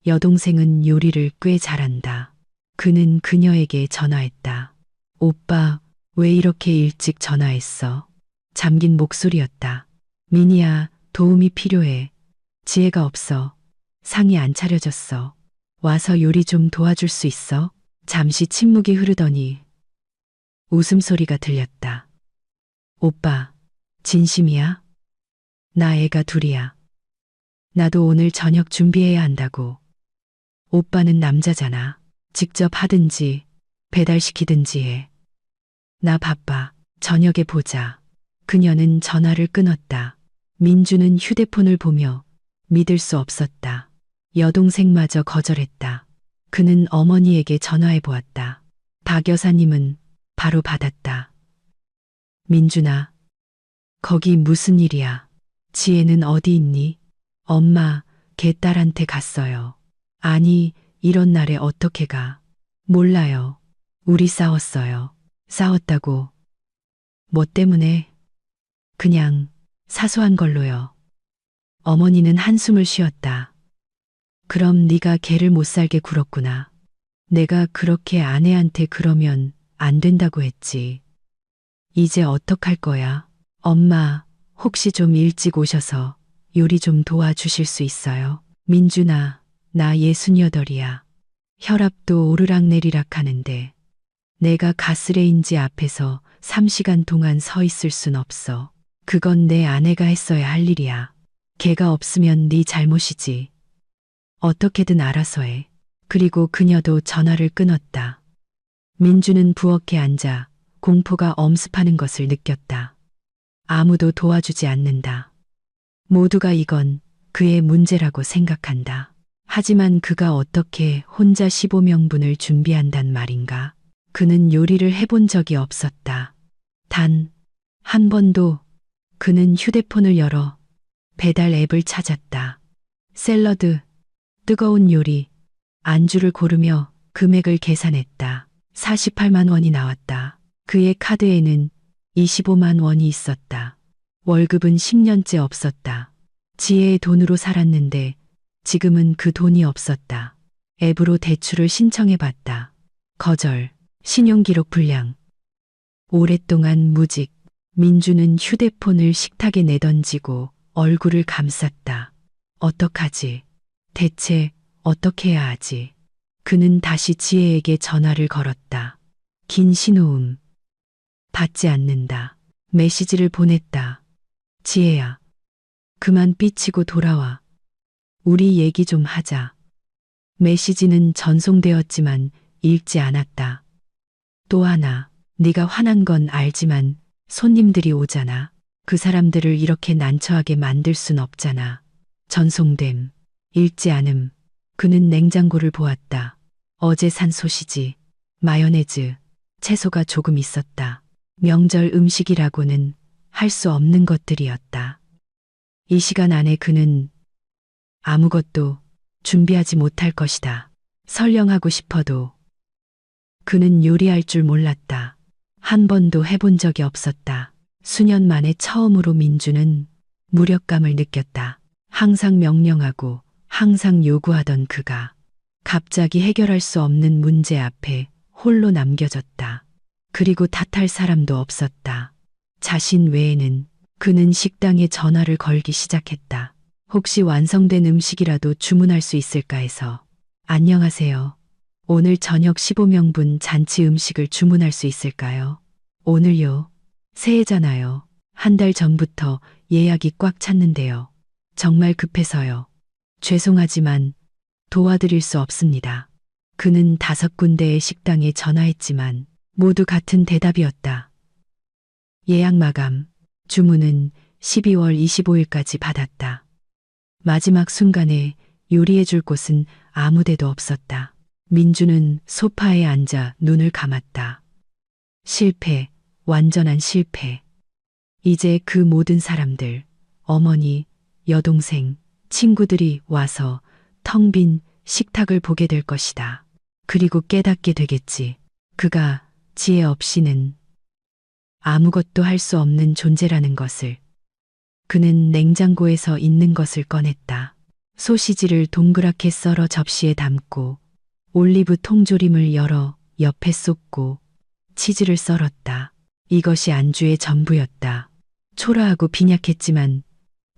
여동생은 요리를 꽤 잘한다. 그는 그녀에게 전화했다. 오빠, 왜 이렇게 일찍 전화했어? 잠긴 목소리였다. 미니야, 도움이 필요해. 지혜가 없어. 상이 안 차려졌어. 와서 요리 좀 도와줄 수 있어? 잠시 침묵이 흐르더니 웃음소리가 들렸다. 오빠, 진심이야? 나 애가 둘이야. 나도 오늘 저녁 준비해야 한다고. 오빠는 남자잖아. 직접 하든지 배달시키든지 해. 나 바빠. 저녁에 보자. 그녀는 전화를 끊었다. 민주는 휴대폰을 보며 믿을 수 없었다. 여동생마저 거절했다. 그는 어머니에게 전화해 보았다. 박 여사님은 바로 받았다. 민준아, 거기 무슨 일이야? 지혜는 어디 있니? 엄마, 걔 딸한테 갔어요. 아니, 이런 날에 어떻게 가? 몰라요. 우리 싸웠어요. 싸웠다고. 뭐 때문에? 그냥 사소한 걸로요. 어머니는 한숨을 쉬었다. 그럼 네가 개를 못 살게 굴었구나. 내가 그렇게 아내한테 그러면 안 된다고 했지. 이제 어떡할 거야? 엄마, 혹시 좀 일찍 오셔서 요리 좀 도와주실 수 있어요? 민준아, 나 68이야. 혈압도 오르락내리락 하는데 내가 가스레인지 앞에서 3시간 동안 서 있을 순 없어. 그건 내 아내가 했어야 할 일이야. 걔가 없으면 네 잘못이지. 어떻게든 알아서 해. 그리고 그녀도 전화를 끊었다. 민주는 부엌에 앉아 공포가 엄습하는 것을 느꼈다. 아무도 도와주지 않는다. 모두가 이건 그의 문제라고 생각한다. 하지만 그가 어떻게 혼자 15명분을 준비한단 말인가? 그는 요리를 해본 적이 없었다. 단 한 번도. 그는 휴대폰을 열어 배달 앱을 찾았다. 샐러드, 뜨거운 요리, 안주를 고르며 금액을 계산했다. 48만 원이 나왔다. 그의 카드에는 25만 원이 있었다. 월급은 10년째 없었다. 지혜의 돈으로 살았는데 지금은 그 돈이 없었다. 앱으로 대출을 신청해봤다. 거절, 신용기록 불량. 오랫동안 무직. 민주는 휴대폰을 식탁에 내던지고 얼굴을 감쌌다. 어떡하지? 대체 어떻게 해야 하지? 그는 다시 지혜에게 전화를 걸었다. 긴 신호음. 받지 않는다. 메시지를 보냈다. 지혜야, 그만 삐치고 돌아와. 우리 얘기 좀 하자. 메시지는 전송되었지만 읽지 않았다. 또 하나, 네가 화난 건 알지만 손님들이 오잖아. 그 사람들을 이렇게 난처하게 만들 순 없잖아. 전송됨. 읽지 않음. 그는 냉장고를 보았다. 어제 산 소시지, 마요네즈, 채소가 조금 있었다. 명절 음식이라고는 할 수 없는 것들이었다. 이 시간 안에 그는 아무것도 준비하지 못할 것이다. 설령하고 싶어도 그는 요리할 줄 몰랐다. 한 번도 해본 적이 없었다. 수년 만에 처음으로 민주는 무력감을 느꼈다. 항상 명령하고 항상 요구하던 그가 갑자기 해결할 수 없는 문제 앞에 홀로 남겨졌다. 그리고 탓할 사람도 없었다. 자신 외에는. 그는 식당에 전화를 걸기 시작했다. 혹시 완성된 음식이라도 주문할 수 있을까 해서. 안녕하세요. 오늘 저녁 15명분 잔치 음식을 주문할 수 있을까요? 오늘요. 새해잖아요. 한 달 전부터 예약이 꽉 찼는데요. 정말 급해서요. 죄송하지만 도와드릴 수 없습니다. 그는 5군데의 식당에 전화했지만 모두 같은 대답이었다. 예약 마감. 주문은 12월 25일까지 받았다. 마지막 순간에 요리해줄 곳은 아무데도 없었다. 민주는 소파에 앉아 눈을 감았다. 실패, 완전한 실패. 이제 그 모든 사람들, 어머니, 여동생, 친구들이 와서 텅 빈 식탁을 보게 될 것이다. 그리고 깨닫게 되겠지. 그가 지혜 없이는 아무것도 할 수 없는 존재라는 것을. 그는 냉장고에서 있는 것을 꺼냈다. 소시지를 동그랗게 썰어 접시에 담고 올리브 통조림을 열어 옆에 쏟고 치즈를 썰었다. 이것이 안주의 전부였다. 초라하고 빈약했지만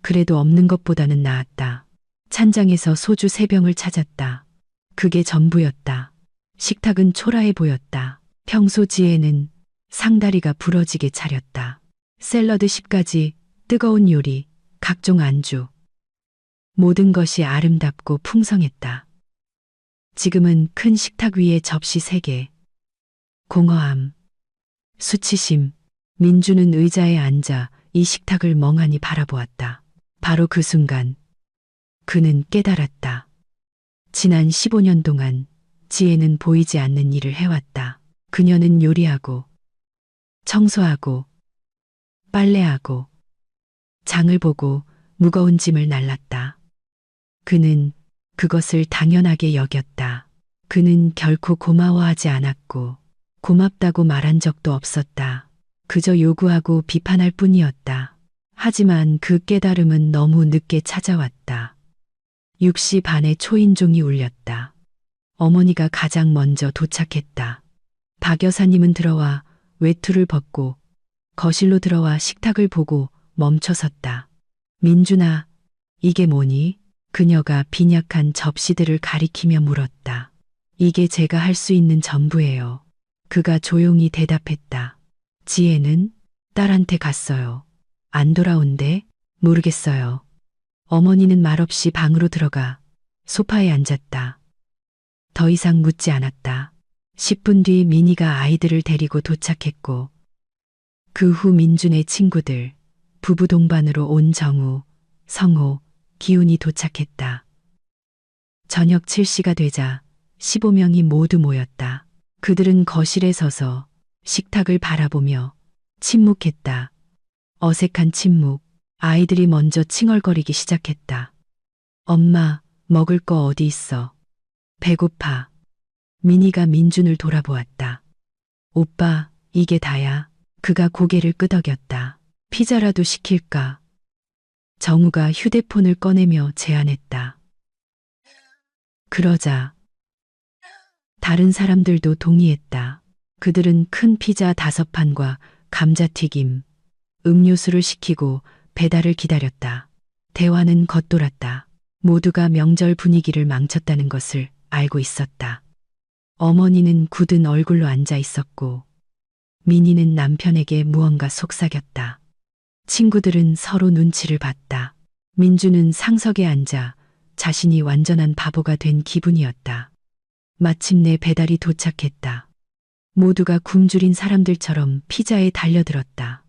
그래도 없는 것보다는 나았다. 찬장에서 소주 3병을 찾았다. 그게 전부였다. 식탁은 초라해 보였다. 평소 지혜는 상다리가 부러지게 차렸다. 샐러드 10가지, 뜨거운 요리, 각종 안주. 모든 것이 아름답고 풍성했다. 지금은 큰 식탁 위에 접시 3개. 공허함, 수치심. 민주는 의자에 앉아 이 식탁을 멍하니 바라보았다. 바로 그 순간 그는 깨달았다. 지난 15년 동안 지혜는 보이지 않는 일을 해왔다. 그녀는 요리하고 청소하고 빨래하고 장을 보고 무거운 짐을 날랐다. 그는 그것을 당연하게 여겼다. 그는 결코 고마워하지 않았고 고맙다고 말한 적도 없었다. 그저 요구하고 비판할 뿐이었다. 하지만 그 깨달음은 너무 늦게 찾아왔다. 6시 반에 초인종이 울렸다. 어머니가 가장 먼저 도착했다. 박 여사님은 들어와 외투를 벗고 거실로 들어와 식탁을 보고 멈춰섰다. 민준아, 이게 뭐니? 그녀가 빈약한 접시들을 가리키며 물었다. 이게 제가 할 수 있는 전부예요. 그가 조용히 대답했다. 지혜는 딸한테 갔어요. 안 돌아온대? 모르겠어요. 어머니는 말없이 방으로 들어가 소파에 앉았다. 더 이상 묻지 않았다. 10분 뒤 민희가 아이들을 데리고 도착했고 그 후 민준의 친구들, 부부 동반으로 온 정우, 성호, 기훈이 도착했다. 저녁 7시가 되자 15명이 모두 모였다. 그들은 거실에 서서 식탁을 바라보며 침묵했다. 어색한 침묵. 아이들이 먼저 칭얼거리기 시작했다. 엄마, 먹을 거 어디 있어? 배고파. 민희가 민준을 돌아보았다. 오빠, 이게 다야. 그가 고개를 끄덕였다. 피자라도 시킬까? 정우가 휴대폰을 꺼내며 제안했다. 그러자 다른 사람들도 동의했다. 그들은 큰 피자 5판과 감자튀김, 음료수를 시키고 배달을 기다렸다. 대화는 겉돌았다. 모두가 명절 분위기를 망쳤다는 것을 알고 있었다. 어머니는 굳은 얼굴로 앉아 있었고 민희는 남편에게 무언가 속삭였다. 친구들은 서로 눈치를 봤다. 민주는 상석에 앉아 자신이 완전한 바보가 된 기분이었다. 마침내 배달이 도착했다. 모두가 굶주린 사람들처럼 피자에 달려들었다.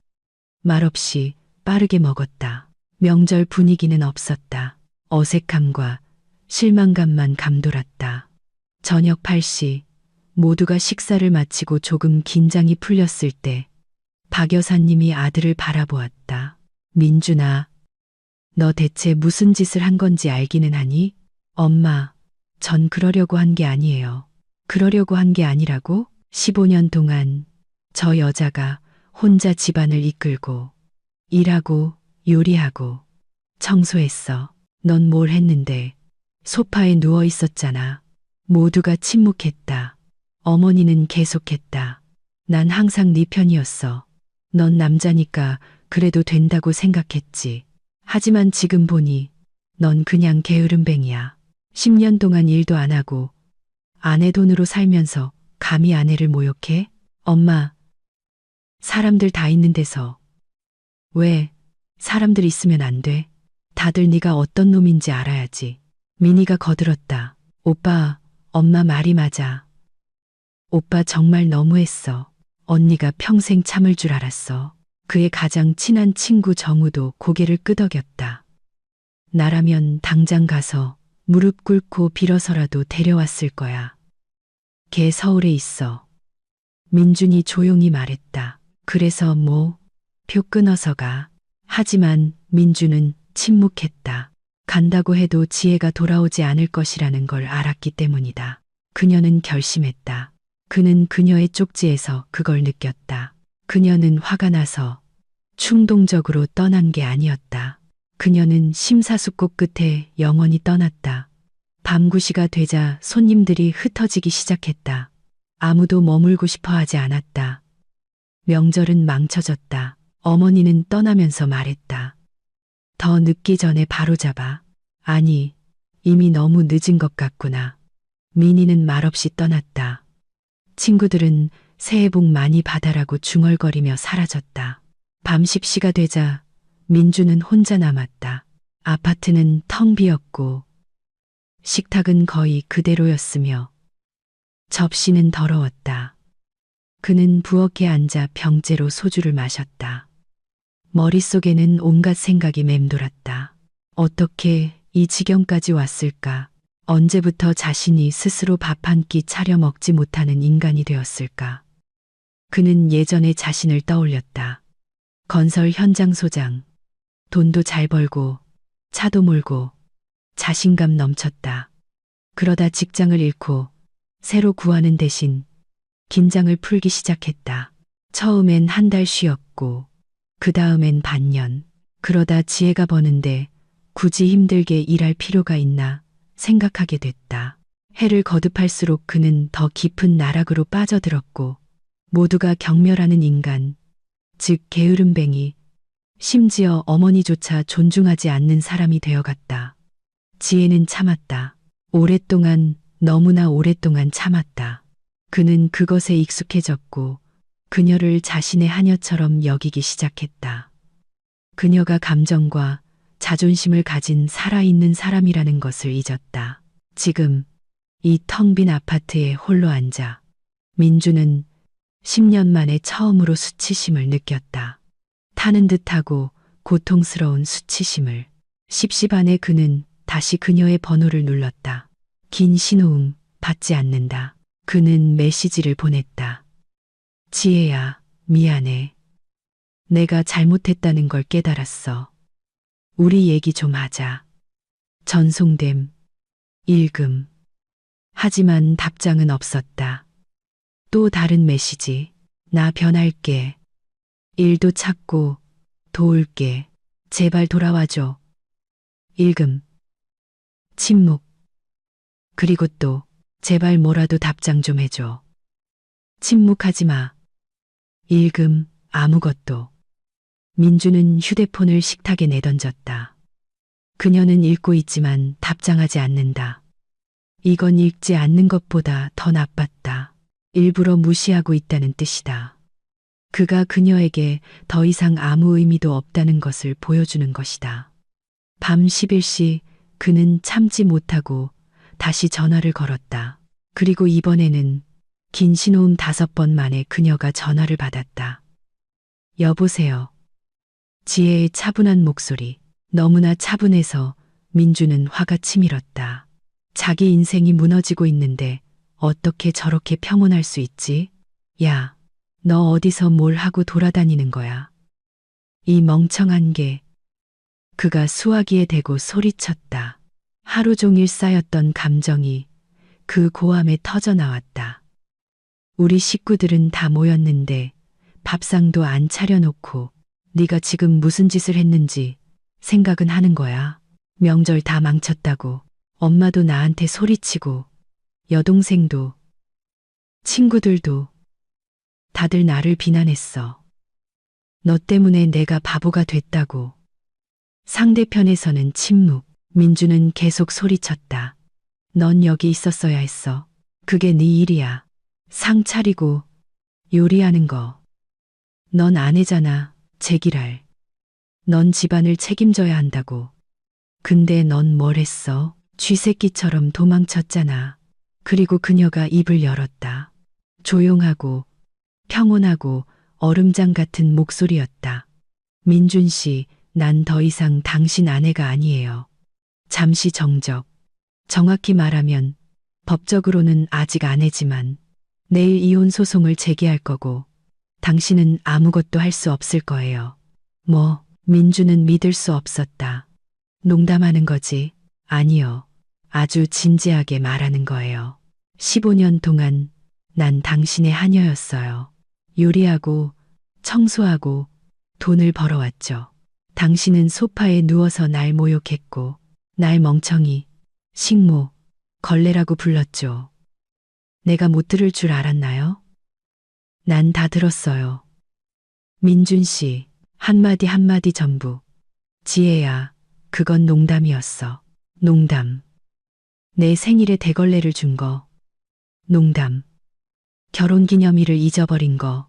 말없이 빠르게 먹었다. 명절 분위기는 없었다. 어색함과 실망감만 감돌았다. 저녁 8시 모두가 식사를 마치고 조금 긴장이 풀렸을 때 박 여사님이 아들을 바라보았다. 민준아, 너 대체 무슨 짓을 한 건지 알기는 하니? 엄마, 전 그러려고 한 게 아니에요. 그러려고 한 게 아니라고? 15년 동안 저 여자가 혼자 집안을 이끌고 일하고 요리하고 청소했어. 넌 뭘 했는데? 소파에 누워 있었잖아. 모두가 침묵했다. 어머니는 계속했다. 난 항상 네 편이었어. 넌 남자니까 그래도 된다고 생각했지. 하지만 지금 보니 넌 그냥 게으름뱅이야. 10년 동안 일도 안 하고 아내 돈으로 살면서 감히 아내를 모욕해? 엄마, 사람들 다 있는 데서 왜 사람들 있으면 안 돼? 다들 네가 어떤 놈인지 알아야지. 민희가 거들었다. 오빠, 엄마 말이 맞아. 오빠 정말 너무했어. 언니가 평생 참을 줄 알았어. 그의 가장 친한 친구 정우도 고개를 끄덕였다. 나라면 당장 가서 무릎 꿇고 빌어서라도 데려왔을 거야. 걔 서울에 있어. 민준이 조용히 말했다. 그래서 뭐? 표 끊어서 가. 하지만 민준은 침묵했다. 간다고 해도 지혜가 돌아오지 않을 것이라는 걸 알았기 때문이다. 그녀는 결심했다. 그는 그녀의 쪽지에서 그걸 느꼈다. 그녀는 화가 나서 충동적으로 떠난 게 아니었다. 그녀는 심사숙고 끝에 영원히 떠났다. 밤 9시가 되자 손님들이 흩어지기 시작했다. 아무도 머물고 싶어 하지 않았다. 명절은 망쳐졌다. 어머니는 떠나면서 말했다. 더 늦기 전에 바로잡아. 아니, 이미 너무 늦은 것 같구나. 민희는 말없이 떠났다. 친구들은 새해 복 많이 받아라고 중얼거리며 사라졌다. 밤 10시가 되자 민주는 혼자 남았다. 아파트는 텅 비었고 식탁은 거의 그대로였으며 접시는 더러웠다. 그는 부엌에 앉아 병째로 소주를 마셨다. 머릿속에는 온갖 생각이 맴돌았다. 어떻게 이 지경까지 왔을까? 언제부터 자신이 스스로 밥 한 끼 차려 먹지 못하는 인간이 되었을까? 그는 예전의 자신을 떠올렸다. 건설 현장 소장. 돈도 잘 벌고 차도 몰고 자신감 넘쳤다. 그러다 직장을 잃고 새로 구하는 대신 긴장을 풀기 시작했다. 처음엔 한 달 쉬었고 그 다음엔 반년. 그러다 지혜가 버는데 굳이 힘들게 일할 필요가 있나 생각하게 됐다. 해를 거듭할수록 그는 더 깊은 나락으로 빠져들었고 모두가 경멸하는 인간, 즉 게으름뱅이, 심지어 어머니조차 존중하지 않는 사람이 되어갔다. 지혜는 참았다. 오랫동안, 너무나 오랫동안 참았다. 그는 그것에 익숙해졌고 그녀를 자신의 하녀처럼 여기기 시작했다. 그녀가 감정과 자존심을 가진 살아있는 사람이라는 것을 잊었다. 지금 이 텅 빈 아파트에 홀로 앉아 민주는 10년 만에 처음으로 수치심을 느꼈다. 타는 듯하고 고통스러운 수치심을. 십시반에 그는 다시 그녀의 번호를 눌렀다. 긴 신호음 받지 않는다. 그는 메시지를 보냈다. 지혜야, 미안해. 내가 잘못했다는 걸 깨달았어. 우리 얘기 좀 하자. 전송됨. 읽음. 하지만 답장은 없었다. 또 다른 메시지. 나 변할게. 일도 찾고 도울게. 제발 돌아와줘. 읽음. 침묵. 그리고 또 제발 뭐라도 답장 좀 해줘. 침묵하지 마. 읽음. 아무것도. 민주는 휴대폰을 식탁에 내던졌다. 그녀는 읽고 있지만 답장하지 않는다. 이건 읽지 않는 것보다 더 나빴다. 일부러 무시하고 있다는 뜻이다. 그가 그녀에게 더 이상 아무 의미도 없다는 것을 보여주는 것이다. 밤 11시 그는 참지 못하고 다시 전화를 걸었다. 그리고 이번에는 긴 신호음 5번 만에 그녀가 전화를 받았다. 여보세요. 지혜의 차분한 목소리. 너무나 차분해서 민주는 화가 치밀었다. 자기 인생이 무너지고 있는데 어떻게 저렇게 평온할 수 있지? 야, 너 어디서 뭘 하고 돌아다니는 거야? 이 멍청한 개. 그가 수화기에 대고 소리쳤다. 하루 종일 쌓였던 감정이 그 고함에 터져 나왔다. 우리 식구들은 다 모였는데 밥상도 안 차려놓고 네가 지금 무슨 짓을 했는지 생각은 하는 거야. 명절 다 망쳤다고. 엄마도 나한테 소리치고 여동생도 친구들도 다들 나를 비난했어. 너 때문에 내가 바보가 됐다고. 상대편에서는 침묵. 민주는 계속 소리쳤다. 넌 여기 있었어야 했어. 그게 네 일이야. 상 차리고 요리하는 거. 넌 아내잖아. 제기랄. 넌 집안을 책임져야 한다고. 근데 넌 뭘 했어? 쥐새끼처럼 도망쳤잖아. 그리고 그녀가 입을 열었다. 조용하고 평온하고 얼음장 같은 목소리였다. 민준 씨, 난 더 이상 당신 아내가 아니에요. 잠시 정적. 정확히 말하면 법적으로는 아직 아내지만 내일 이혼 소송을 제기할 거고 당신은 아무것도 할 수 없을 거예요. 뭐, 민주는 믿을 수 없었다. 농담하는 거지? 아니요. 아주 진지하게 말하는 거예요. 15년 동안 난 당신의 하녀였어요. 요리하고 청소하고 돈을 벌어왔죠. 당신은 소파에 누워서 날 모욕했고 날 멍청이, 식모, 걸레라고 불렀죠. 내가 못 들을 줄 알았나요? 난 다 들었어요. 민준 씨, 한마디 한마디 전부. 지혜야, 그건 농담이었어. 농담. 내 생일에 대걸레를 준 거. 농담. 결혼기념일을 잊어버린 거.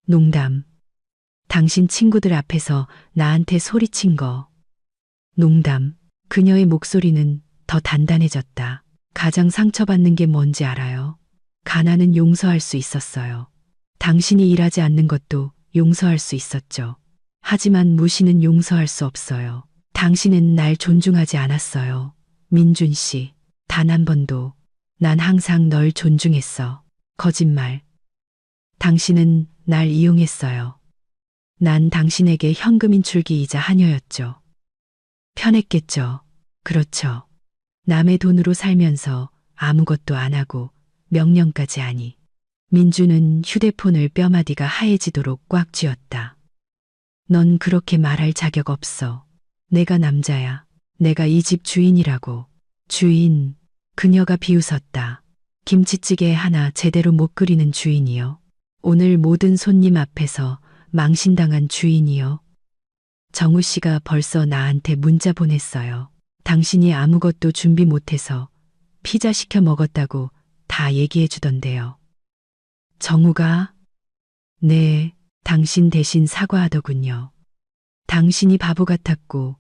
농담. 당신 친구들 앞에서 나한테 소리친 거. 농담. 그녀의 목소리는 더 단단해졌다. 가장 상처받는 게 뭔지 알아요? 가난은 용서할 수 있었어요. 당신이 일하지 않는 것도 용서할 수 있었죠. 하지만 무시는 용서할 수 없어요. 당신은 날 존중하지 않았어요. 민준 씨, 단 한 번도. 난 항상 널 존중했어. 거짓말. 당신은 날 이용했어요. 난 당신에게 현금 인출기이자 하녀였죠. 편했겠죠. 그렇죠. 남의 돈으로 살면서 아무것도 안 하고 명령까지 하니. 민주는 휴대폰을 뼈마디가 하얘지도록 꽉 쥐었다. 넌 그렇게 말할 자격 없어. 내가 남자야. 내가 이 집 주인이라고. 주인. 그녀가 비웃었다. 김치찌개 하나 제대로 못 끓이는 주인이요. 오늘 모든 손님 앞에서 망신당한 주인이요. 정우 씨가 벌써 나한테 문자 보냈어요. 당신이 아무것도 준비 못해서 피자 시켜 먹었다고 다 얘기해 주던데요. 정우가? 네, 당신 대신 사과하더군요. 당신이 바보 같았고,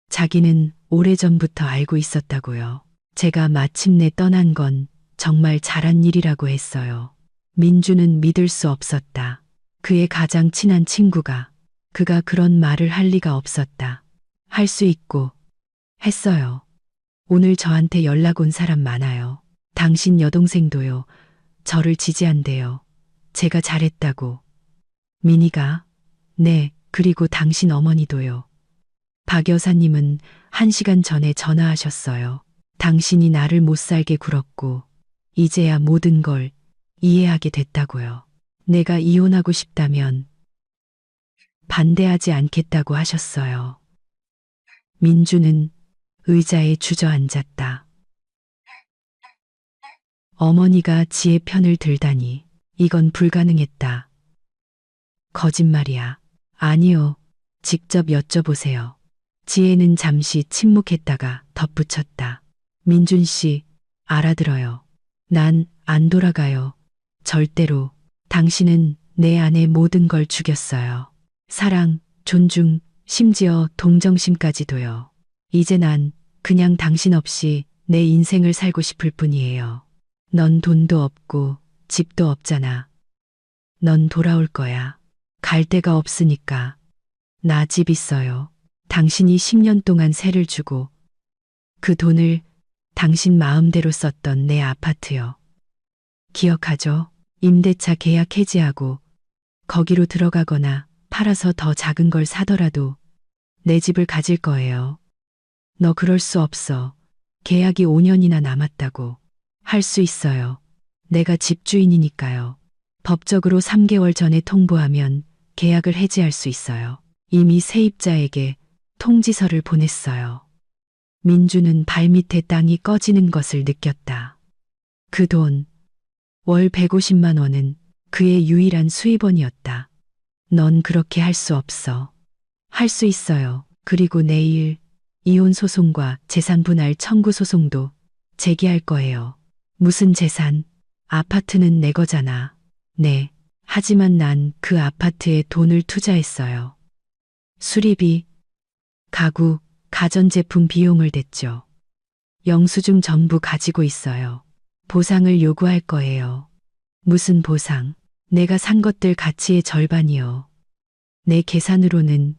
자기는 오래전부터 알고 있었다고요. 제가 마침내 떠난 건 정말 잘한 일이라고 했어요. 민주는 믿을 수 없었다. 그의 가장 친한 친구가 그가 그런 말을 할 리가 없었다. 할 수 있고 했어요. 오늘 저한테 연락 온 사람 많아요. 당신 여동생도요. 저를 지지한대요. 제가 잘했다고. 민희가? 네, 그리고 당신 어머니도요. 박 여사님은 1시간 전에 전화하셨어요. 당신이 나를 못 살게 굴었고 이제야 모든 걸 이해하게 됐다고요. 내가 이혼하고 싶다면 반대하지 않겠다고 하셨어요. 민주는 의자에 주저앉았다. 어머니가 지혜 편을 들다니 이건 불가능했다. 거짓말이야. 아니요. 직접 여쭤보세요. 지혜는 잠시 침묵했다가 덧붙였다. 민준 씨, 알아들어요. 난 안 돌아가요. 절대로. 당신은 내 안의 모든 걸 죽였어요. 사랑, 존중, 심지어 동정심까지도요. 이제 난 그냥 당신 없이 내 인생을 살고 싶을 뿐이에요. 넌 돈도 없고 집도 없잖아. 넌 돌아올 거야. 갈 데가 없으니까. 나 집 있어요. 당신이 10년 동안 세를 주고 그 돈을 당신 마음대로 썼던 내 아파트요. 기억하죠? 임대차 계약 해지하고 거기로 들어가거나 팔아서 더 작은 걸 사더라도 내 집을 가질 거예요. 너 그럴 수 없어. 계약이 5년이나 남았다고. 할 수 있어요. 내가 집주인이니까요. 법적으로 3개월 전에 통보하면 계약을 해지할 수 있어요. 이미 세입자에게 통지서를 보냈어요. 민주는 발밑에 땅이 꺼지는 것을 느꼈다. 그 돈, 월 150만 원은 그의 유일한 수입원이었다. 넌 그렇게 할 수 없어. 할 수 있어요. 그리고 내일 이혼 소송과 재산 분할 청구 소송도 제기할 거예요. 무슨 재산? 아파트는 내 거잖아. 네. 하지만 난 그 아파트에 돈을 투자했어요. 수리비, 가구, 가전제품 비용을 댔죠. 영수증 전부 가지고 있어요. 보상을 요구할 거예요. 무슨 보상? 내가 산 것들 가치의 절반이요. 내 계산으로는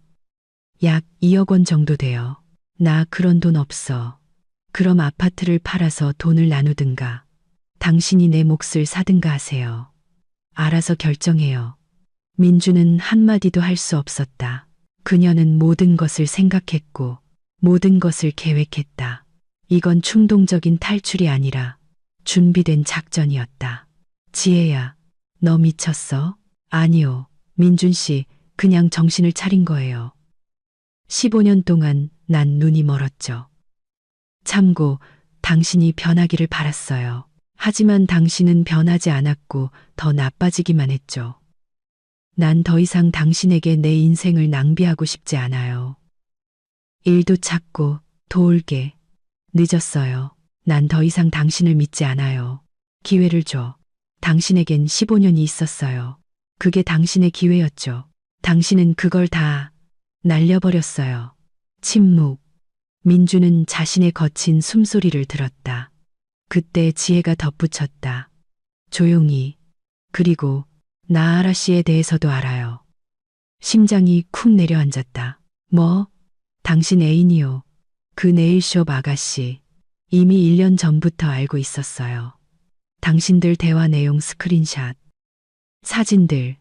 약 2억 원 정도 돼요. 나 그런 돈 없어. 그럼 아파트를 팔아서 돈을 나누든가 당신이 내 몫을 사든가 하세요. 알아서 결정해요. 민주는 한마디도 할 수 없었다. 그녀는 모든 것을 생각했고 모든 것을 계획했다. 이건 충동적인 탈출이 아니라 준비된 작전이었다. 지혜야, 너 미쳤어? 아니요. 민준 씨, 그냥 정신을 차린 거예요. 15년 동안 난 눈이 멀었죠. 참고 당신이 변하기를 바랐어요. 하지만 당신은 변하지 않았고 더 나빠지기만 했죠. 난 더 이상 당신에게 내 인생을 낭비하고 싶지 않아요. 일도 찾고 도울게. 늦었어요. 난 더 이상 당신을 믿지 않아요. 기회를 줘. 당신에겐 15년이 있었어요. 그게 당신의 기회였죠. 당신은 그걸 다 날려버렸어요. 침묵. 민주는 자신의 거친 숨소리를 들었다. 그때 지혜가 덧붙였다. 조용히. 그리고 나아라 씨에 대해서도 알아요. 심장이 쿵 내려앉았다. 뭐? 당신 애인이요. 그 네일숍 아가씨. 이미 1년 전부터 알고 있었어요. 당신들 대화 내용 스크린샷. 사진들.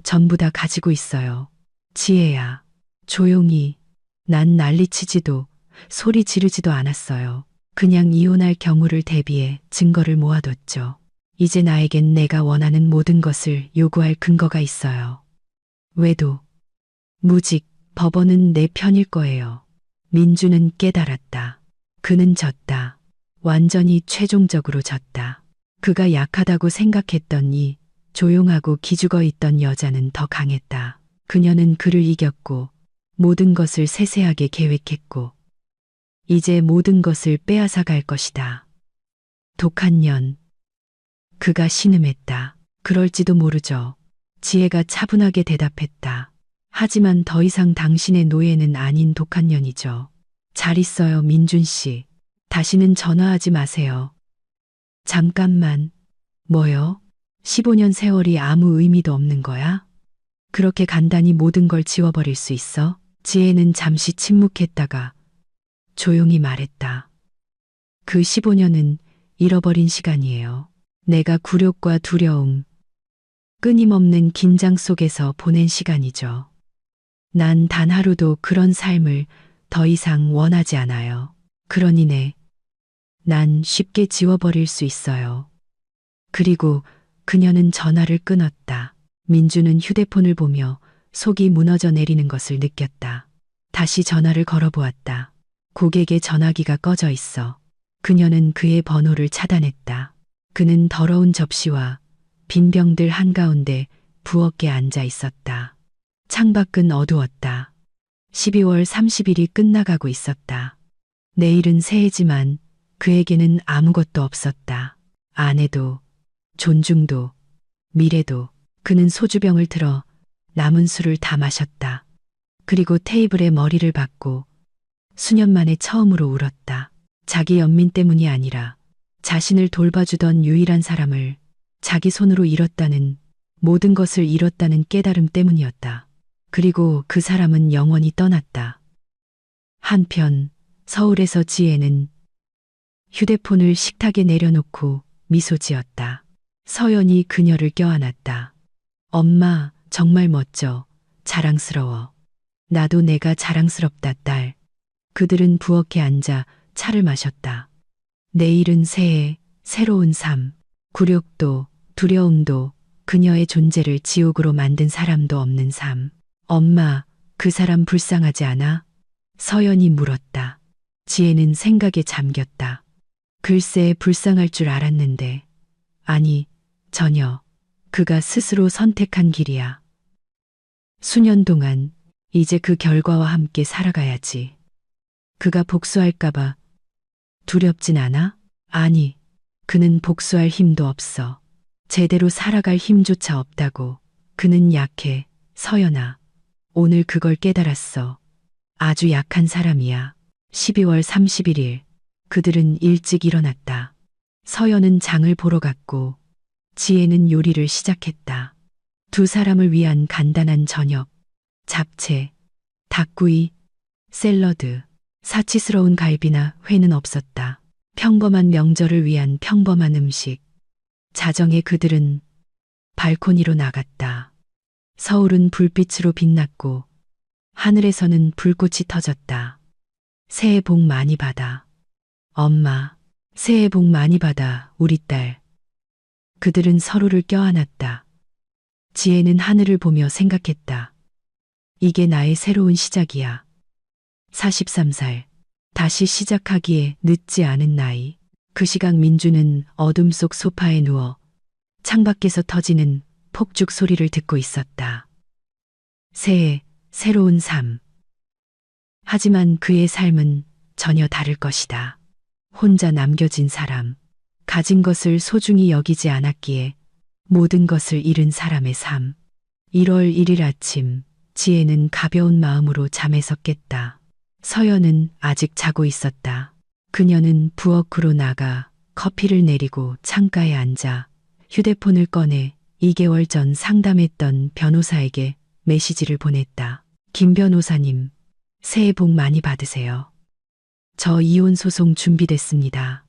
전부 다 가지고 있어요. 지혜야. 조용히. 난 난리치지도 소리 지르지도 않았어요. 그냥 이혼할 경우를 대비해 증거를 모아뒀죠. 이제 나에겐 내가 원하는 모든 것을 요구할 근거가 있어요. 외도, 무직, 법원은 내 편일 거예요. 민주는 깨달았다. 그는 졌다. 완전히 최종적으로 졌다. 그가 약하다고 생각했던 이 조용하고 기죽어 있던 여자는 더 강했다. 그녀는 그를 이겼고 모든 것을 세세하게 계획했고 이제 모든 것을 빼앗아 갈 것이다. 독한 년. 그가 신음했다. 그럴지도 모르죠. 지혜가 차분하게 대답했다. 하지만 더 이상 당신의 노예는 아닌 독한 년이죠. 잘 있어요, 민준 씨. 다시는 전화하지 마세요. 잠깐만. 뭐요? 15년 세월이 아무 의미도 없는 거야? 그렇게 간단히 모든 걸 지워버릴 수 있어? 지혜는 잠시 침묵했다가 조용히 말했다. 그 15년은 잃어버린 시간이에요. 내가 굴욕과 두려움, 끊임없는 긴장 속에서 보낸 시간이죠. 난 단 하루도 그런 삶을 더 이상 원하지 않아요. 그러니 난 쉽게 지워버릴 수 있어요. 그리고 그녀는 전화를 끊었다. 민주는 휴대폰을 보며 속이 무너져 내리는 것을 느꼈다. 다시 전화를 걸어보았다. 고객의 전화기가 꺼져 있어. 그녀는 그의 번호를 차단했다. 그는 더러운 접시와 빈 병들 한가운데 부엌에 앉아 있었다. 창밖은 어두웠다. 12월 30일이 끝나가고 있었다. 내일은 새해지만 그에게는 아무것도 없었다. 아내도, 존중도, 미래도. 그는 소주병을 들어 남은 술을 다 마셨다. 그리고 테이블에 머리를 박고 수년 만에 처음으로 울었다. 자기 연민 때문이 아니라 자신을 돌봐주던 유일한 사람을 자기 손으로 잃었다는, 모든 것을 잃었다는 깨달음 때문이었다. 그리고 그 사람은 영원히 떠났다. 한편 서울에서 지혜는 휴대폰을 식탁에 내려놓고 미소 지었다. 서연이 그녀를 껴안았다. 엄마, 정말 멋져. 자랑스러워. 나도 내가 자랑스럽다, 딸. 그들은 부엌에 앉아 차를 마셨다. 내일은 새해, 새로운 삶. 굴욕도, 두려움도, 그녀의 존재를 지옥으로 만든 사람도 없는 삶. 엄마, 그 사람 불쌍하지 않아? 서연이 물었다. 지혜는 생각에 잠겼다. 글쎄, 불쌍할 줄 알았는데. 아니, 전혀. 그가 스스로 선택한 길이야. 수년 동안 이제 그 결과와 함께 살아가야지. 그가 복수할까봐 두렵진 않아? 아니, 그는 복수할 힘도 없어. 제대로 살아갈 힘조차 없다고. 그는 약해, 서연아. 오늘 그걸 깨달았어. 아주 약한 사람이야. 12월 31일. 그들은 일찍 일어났다. 서연은 장을 보러 갔고 지혜는 요리를 시작했다. 두 사람을 위한 간단한 저녁, 잡채, 닭구이, 샐러드, 사치스러운 갈비나 회는 없었다. 평범한 명절을 위한 평범한 음식. 자정에 그들은 발코니로 나갔다. 서울은 불빛으로 빛났고 하늘에서는 불꽃이 터졌다. 새해 복 많이 받아. 엄마, 새해 복 많이 받아, 우리 딸. 그들은 서로를 껴안았다. 지혜는 하늘을 보며 생각했다. 이게 나의 새로운 시작이야. 43살. 다시 시작하기에 늦지 않은 나이. 그 시각 민주는 어둠 속 소파에 누워 창밖에서 터지는 폭죽 소리를 듣고 있었다. 새해, 새로운 삶. 하지만 그의 삶은 전혀 다를 것이다. 혼자 남겨진 사람. 가진 것을 소중히 여기지 않았기에 모든 것을 잃은 사람의 삶. 1월 1일 아침, 지혜는 가벼운 마음으로 잠에서 깼다. 서연은 아직 자고 있었다. 그녀는 부엌으로 나가 커피를 내리고 창가에 앉아 휴대폰을 꺼내 2개월 전 상담했던 변호사에게 메시지를 보냈다. 김 변호사님, 새해 복 많이 받으세요. 저 이혼 소송 준비됐습니다.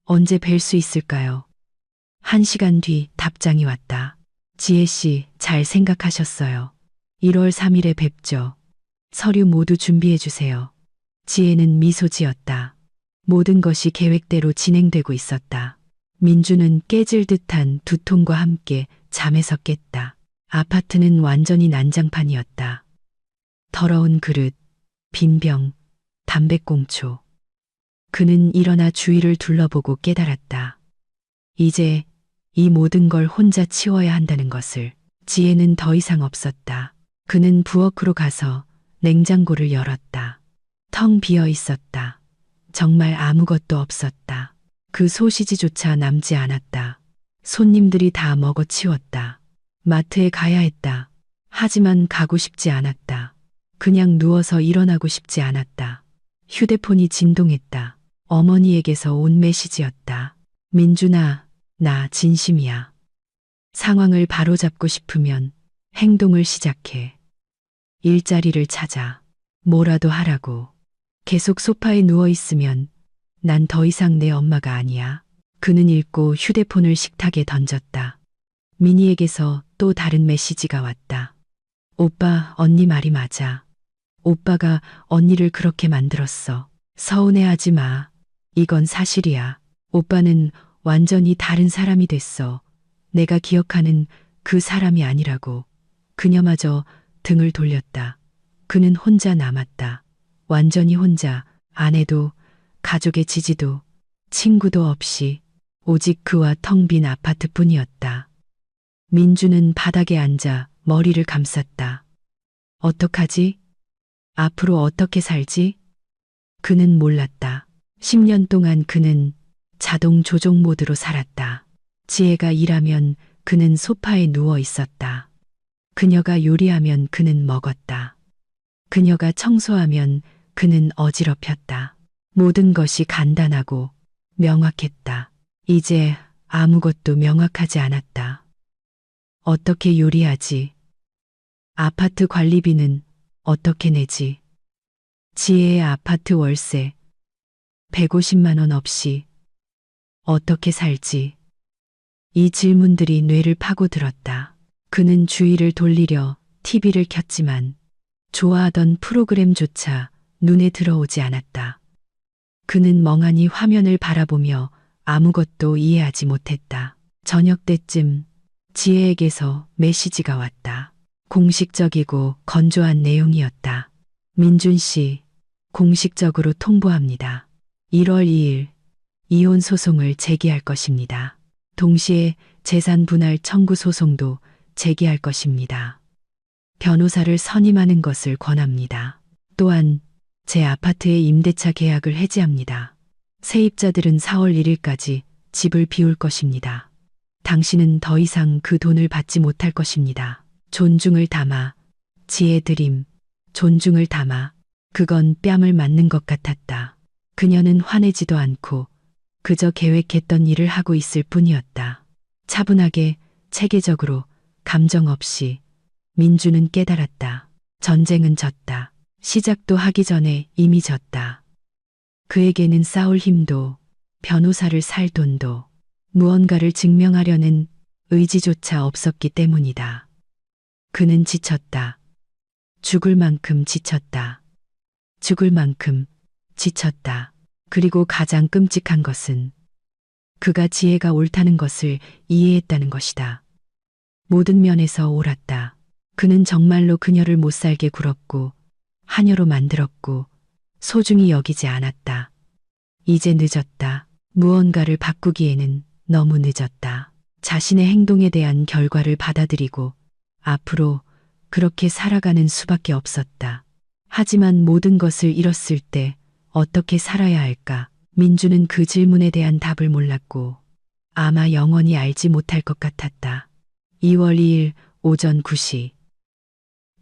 언제 뵐 수 있을까요? 1시간 뒤 답장이 왔다. 지혜 씨, 잘 생각하셨어요. 1월 3일에 뵙죠. 서류 모두 준비해 주세요. 지혜는 미소 지었다. 모든 것이 계획대로 진행되고 있었다. 민주는 깨질 듯한 두통과 함께 잠에서 깼다. 아파트는 완전히 난장판이었다. 더러운 그릇, 빈 병, 담배꽁초. 그는 일어나 주위를 둘러보고 깨달았다. 이제 이 모든 걸 혼자 치워야 한다는 것을. 지혜는 더 이상 없었다. 그는 부엌으로 가서 냉장고를 열었다. 텅 비어 있었다. 정말 아무것도 없었다. 그 소시지조차 남지 않았다. 손님들이 다 먹어치웠다. 마트에 가야 했다. 하지만 가고 싶지 않았다. 그냥 누워서 일어나고 싶지 않았다. 휴대폰이 진동했다. 어머니에게서 온 메시지였다. 민준아, 나 진심이야. 상황을 바로잡고 싶으면 행동을 시작해. 일자리를 찾아. 뭐라도 하라고. 계속 소파에 누워 있으면 난 더 이상 내 엄마가 아니야. 그는 읽고 휴대폰을 식탁에 던졌다. 미니에게서 또 다른 메시지가 왔다. 오빠, 언니 말이 맞아. 오빠가 언니를 그렇게 만들었어. 서운해하지 마. 이건 사실이야. 오빠는 완전히 다른 사람이 됐어. 내가 기억하는 그 사람이 아니라고. 그녀마저 등을 돌렸다. 그는 혼자 남았다. 완전히 혼자. 아내도, 가족의 지지도, 친구도 없이 오직 그와 텅 빈 아파트뿐이었다. 민주는 바닥에 앉아 머리를 감쌌다. 어떡하지? 앞으로 어떻게 살지? 그는 몰랐다. 10년 동안 그는 자동 조종 모드로 살았다. 지혜가 일하면 그는 소파에 누워 있었다. 그녀가 요리하면 그는 먹었다. 그녀가 청소하면 그는 어지럽혔다. 모든 것이 간단하고 명확했다. 이제 아무것도 명확하지 않았다. 어떻게 요리하지? 아파트 관리비는 어떻게 내지? 지혜의 아파트 월세 150만 원 없이 어떻게 살지? 이 질문들이 뇌를 파고들었다. 그는 주위를 돌리려 TV를 켰지만 좋아하던 프로그램조차 눈에 들어오지 않았다. 그는 멍하니 화면을 바라보며 아무것도 이해하지 못했다. 저녁 때쯤 지혜에게서 메시지가 왔다. 공식적이고 건조한 내용이었다. 민준 씨, 공식적으로 통보합니다. 1월 2일 이혼 소송을 제기할 것입니다. 동시에 재산 분할 청구 소송도 제기할 것입니다. 변호사를 선임하는 것을 권합니다. 또한 제 아파트의 임대차 계약을 해지합니다. 세입자들은 4월 1일까지 집을 비울 것입니다. 당신은 더 이상 그 돈을 받지 못할 것입니다. 존중을 담아, 지혜 드림, 존중을 담아. 그건 뺨을 맞는 것 같았다. 그녀는 화내지도 않고 그저 계획했던 일을 하고 있을 뿐이었다. 차분하게, 체계적으로, 감정 없이. 민주는 깨달았다. 전쟁은 졌다. 시작도 하기 전에 이미 졌다. 그에게는 싸울 힘도, 변호사를 살 돈도, 무언가를 증명하려는 의지조차 없었기 때문이다. 그는 지쳤다. 죽을 만큼 지쳤다. 죽을 만큼 지쳤다. 그리고 가장 끔찍한 것은 그가 지혜가 옳다는 것을 이해했다는 것이다. 모든 면에서 옳았다. 그는 정말로 그녀를 못살게 굴었고 하녀로 만들었고 소중히 여기지 않았다. 이제 늦었다. 무언가를 바꾸기에는 너무 늦었다. 자신의 행동에 대한 결과를 받아들이고 앞으로 그렇게 살아가는 수밖에 없었다. 하지만 모든 것을 잃었을 때 어떻게 살아야 할까? 민주는 그 질문에 대한 답을 몰랐고 아마 영원히 알지 못할 것 같았다. 2월 2일 오전 9시.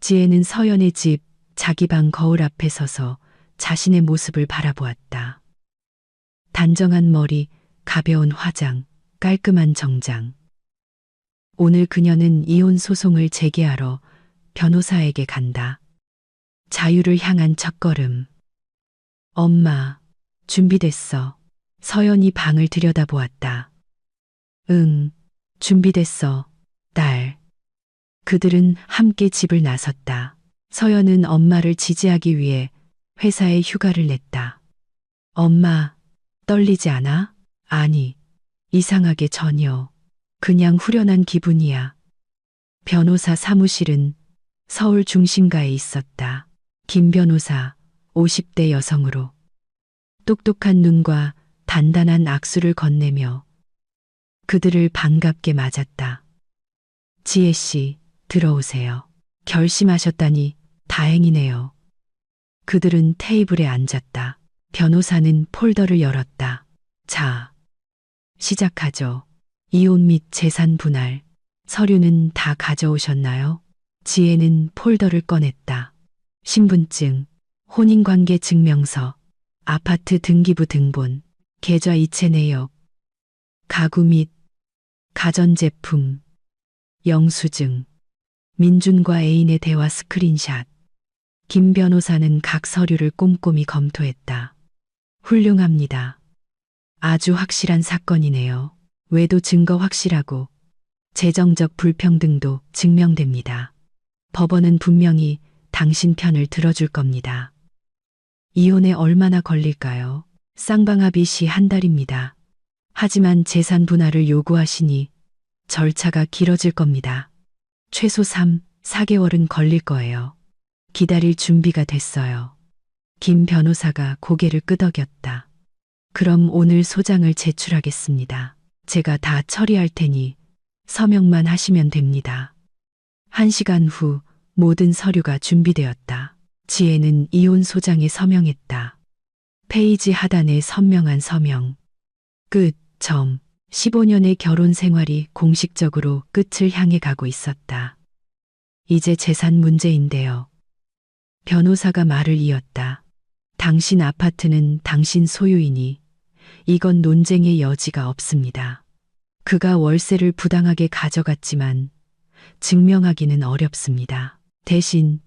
지혜는 서연의 집 자기 방 거울 앞에 서서 자신의 모습을 바라보았다. 단정한 머리, 가벼운 화장, 깔끔한 정장. 오늘 그녀는 이혼 소송을 제기하러 변호사에게 간다. 자유를 향한 첫걸음. 엄마, 준비됐어. 서연이 방을 들여다보았다. 응, 준비됐어, 딸. 그들은 함께 집을 나섰다. 서연은 엄마를 지지하기 위해 회사에 휴가를 냈다. 엄마, 떨리지 않아? 아니, 이상하게 전혀. 그냥 후련한 기분이야. 변호사 사무실은 서울 중심가에 있었다. 김 변호사, 50대 여성으로 똑똑한 눈과 단단한 악수를 건네며 그들을 반갑게 맞았다. 지혜 씨, 들어오세요. 결심하셨다니 다행이네요. 그들은 테이블에 앉았다. 변호사는 폴더를 열었다. 자, 시작하죠. 이혼 및 재산 분할. 서류는 다 가져오셨나요? 지혜는 폴더를 꺼냈다. 신분증, 혼인관계 증명서, 아파트 등기부 등본, 계좌 이체 내역, 가구 및 가전제품, 영수증, 민준과 애인의 대화 스크린샷. 김 변호사는 각 서류를 꼼꼼히 검토했다. 훌륭합니다. 아주 확실한 사건이네요. 외도 증거 확실하고 재정적 불평등도 증명됩니다. 법원은 분명히 당신 편을 들어줄 겁니다. 이혼에 얼마나 걸릴까요? 쌍방합의 시 한 달입니다. 하지만 재산 분할을 요구하시니 절차가 길어질 겁니다. 최소 3, 4개월은 걸릴 거예요. 기다릴 준비가 됐어요. 김 변호사가 고개를 끄덕였다. 그럼 오늘 소장을 제출하겠습니다. 제가 다 처리할 테니 서명만 하시면 됩니다. 1시간 후 모든 서류가 준비되었다. 지혜는 이혼 소장에 서명했다. 페이지 하단에 선명한 서명. 끝. 15년의 결혼 생활이 공식적으로 끝을 향해 가고 있었다. 이제 재산 문제인데요. 변호사가 말을 이었다. 당신 아파트는 당신 소유이니 이건 논쟁의 여지가 없습니다. 그가 월세를 부당하게 가져갔지만 증명하기는 어렵습니다. 대신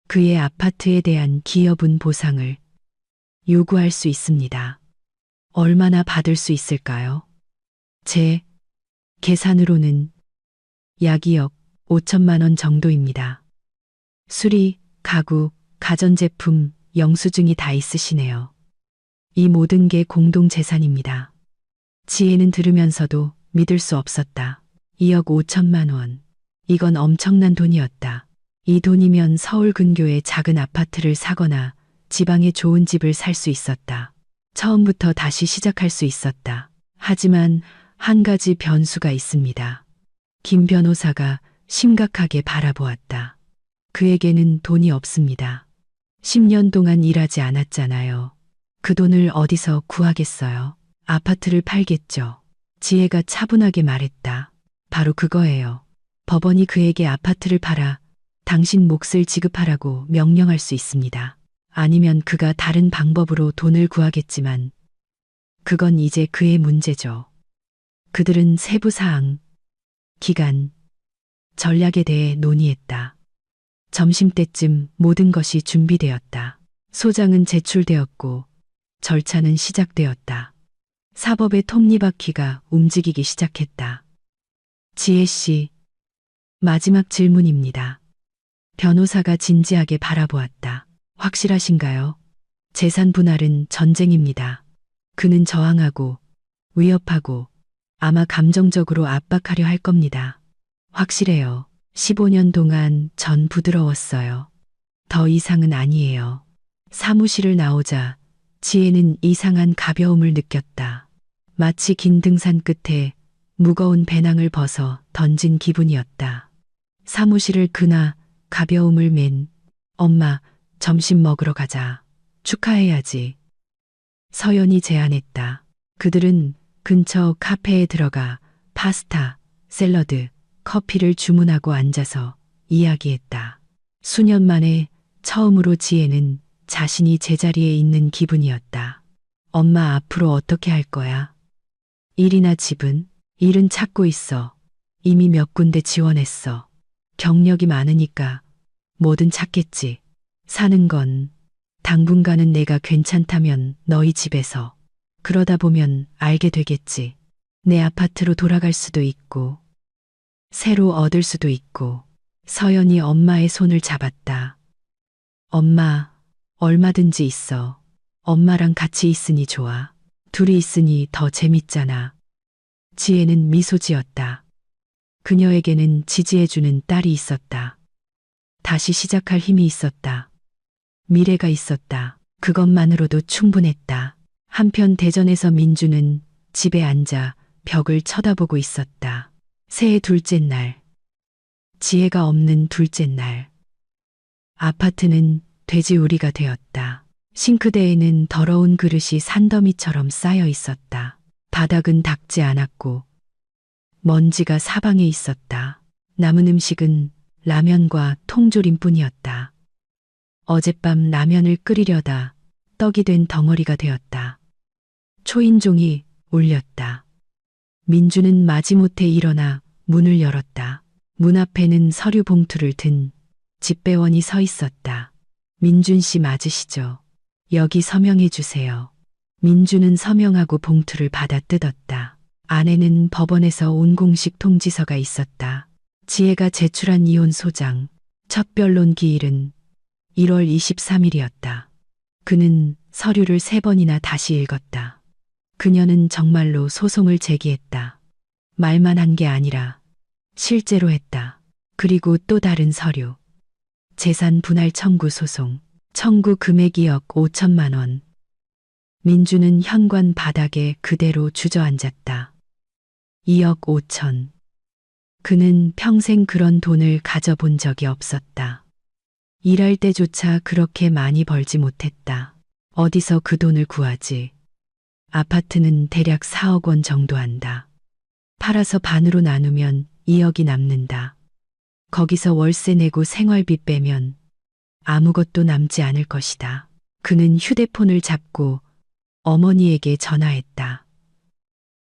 그의 아파트에 대한 기여분 보상을 요구할 수 있습니다. 얼마나 받을 수 있을까요? 제 계산으로는 약 2억 5천만 원 정도입니다. 수리, 가구, 가전제품, 영수증이 다 있으시네요. 이 모든 게 공동재산입니다. 지혜는 들으면서도 믿을 수 없었다. 2억 5천만 원. 이건 엄청난 돈이었다. 이 돈이면 서울 근교의 작은 아파트를 사거나 지방의 좋은 집을 살 수 있었다. 처음부터 다시 시작할 수 있었다. 하지만 한 가지 변수가 있습니다. 김 변호사가 심각하게 바라보았다. 그에게는 돈이 없습니다. 10년 동안 일하지 않았잖아요. 그 돈을 어디서 구하겠어요? 아파트를 팔겠죠. 지혜가 차분하게 말했다. 바로 그거예요. 법원이 그에게 아파트를 팔아 당신 몫을 지급하라고 명령할 수 있습니다. 아니면 그가 다른 방법으로 돈을 구하겠지만 그건 이제 그의 문제죠. 그들은 세부사항, 기간, 전략에 대해 논의했다. 점심때쯤 모든 것이 준비되었다. 소장은 제출되었고 절차는 시작되었다. 사법의 톱니바퀴가 움직이기 시작했다. 지혜 씨, 마지막 질문입니다. 변호사가 진지하게 바라보았다. 확실하신가요? 재산 분할은 전쟁입니다. 그는 저항하고 위협하고 아마 감정적으로 압박하려 할 겁니다. 확실해요. 15년 동안 전 부드러웠어요. 더 이상은 아니에요. 사무실을 나오자 지혜는 이상한 가벼움을 느꼈다. 마치 긴 등산 끝에 무거운 배낭을 벗어 던진 기분이었다. 사무실을 그나 가벼움을 맨 엄마, 점심 먹으러 가자. 축하해야지. 서연이 제안했다. 그들은 근처 카페에 들어가 파스타, 샐러드, 커피를 주문하고 앉아서 이야기했다. 수년 만에 처음으로 지혜는 자신이 제자리에 있는 기분이었다. 엄마 앞으로 어떻게 할 거야? 일이나 집은? 일은 찾고 있어. 이미 몇 군데 지원했어. 경력이 많으니까 뭐든 찾겠지. 사는 건 당분간은 내가 괜찮다면 너희 집에서. 그러다 보면 알게 되겠지. 내 아파트로 돌아갈 수도 있고 새로 얻을 수도 있고. 서연이 엄마의 손을 잡았다. 엄마, 얼마든지 있어. 엄마랑 같이 있으니 좋아. 둘이 있으니 더 재밌잖아. 지혜는 미소 지었다. 그녀에게는 지지해주는 딸이 있었다. 다시 시작할 힘이 있었다. 미래가 있었다. 그것만으로도 충분했다. 한편 대전에서 민주는 집에 앉아 벽을 쳐다보고 있었다. 새해 둘째 날. 지혜가 없는 둘째 날. 아파트는 돼지우리가 되었다. 싱크대에는 더러운 그릇이 산더미처럼 쌓여 있었다. 바닥은 닦지 않았고 먼지가 사방에 있었다. 남은 음식은 라면과 통조림뿐이었다. 어젯밤 라면을 끓이려다 떡이 된 덩어리가 되었다. 초인종이 울렸다. 민주는 마지못해 일어나 문을 열었다. 문 앞에는 서류 봉투를 든 집배원이 서 있었다. 민준 씨 맞으시죠? 여기 서명해 주세요. 민주는 서명하고 봉투를 받아 뜯었다. 안에는 법원에서 온 공식 통지서가 있었다. 지혜가 제출한 이혼 소장. 첫 변론 기일은 1월 23일이었다. 그는 서류를 3번이나 다시 읽었다. 그녀는 정말로 소송을 제기했다. 말만 한 게 아니라 실제로 했다. 그리고 또 다른 서류. 재산 분할 청구 소송. 청구 금액이 2억 5천만 원. 민주는 현관 바닥에 그대로 주저앉았다. 2억 5천. 그는 평생 그런 돈을 가져본 적이 없었다. 일할 때조차 그렇게 많이 벌지 못했다. 어디서 그 돈을 구하지? 아파트는 대략 4억 원 정도 한다. 팔아서 반으로 나누면 2억이 남는다. 거기서 월세 내고 생활비 빼면 아무것도 남지 않을 것이다. 그는 휴대폰을 잡고 어머니에게 전화했다.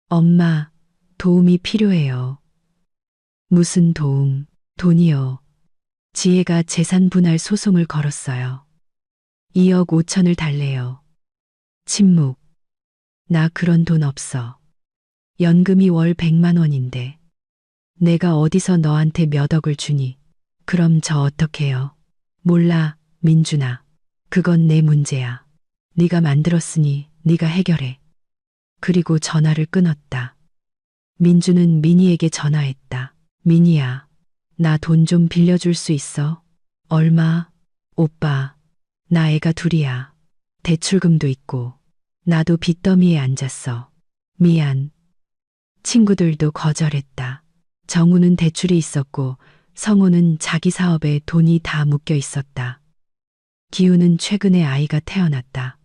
엄마, 도움이 필요해요. 무슨 도움? 돈이요. 지혜가 재산 분할 소송을 걸었어요. 2억 5천을 달래요. 침묵. 나 그런 돈 없어. 연금이 월 100만 원인데. 내가 어디서 너한테 몇 억을 주니? 그럼 저 어떡해요? 몰라, 민준아. 그건 내 문제야. 네가 만들었으니 네가 해결해. 그리고 전화를 끊었다. 민주는 미니에게 전화했다. 미니야, 나 돈 좀 빌려줄 수 있어? 얼마? 오빠, 나 애가 둘이야. 대출금도 있고. 나도 빚더미에 앉았어. 미안. 친구들도 거절했다. 정우는 대출이 있었고 성우는 자기 사업에 돈이 다 묶여 있었다. 기우는 최근에 아이가 태어났다.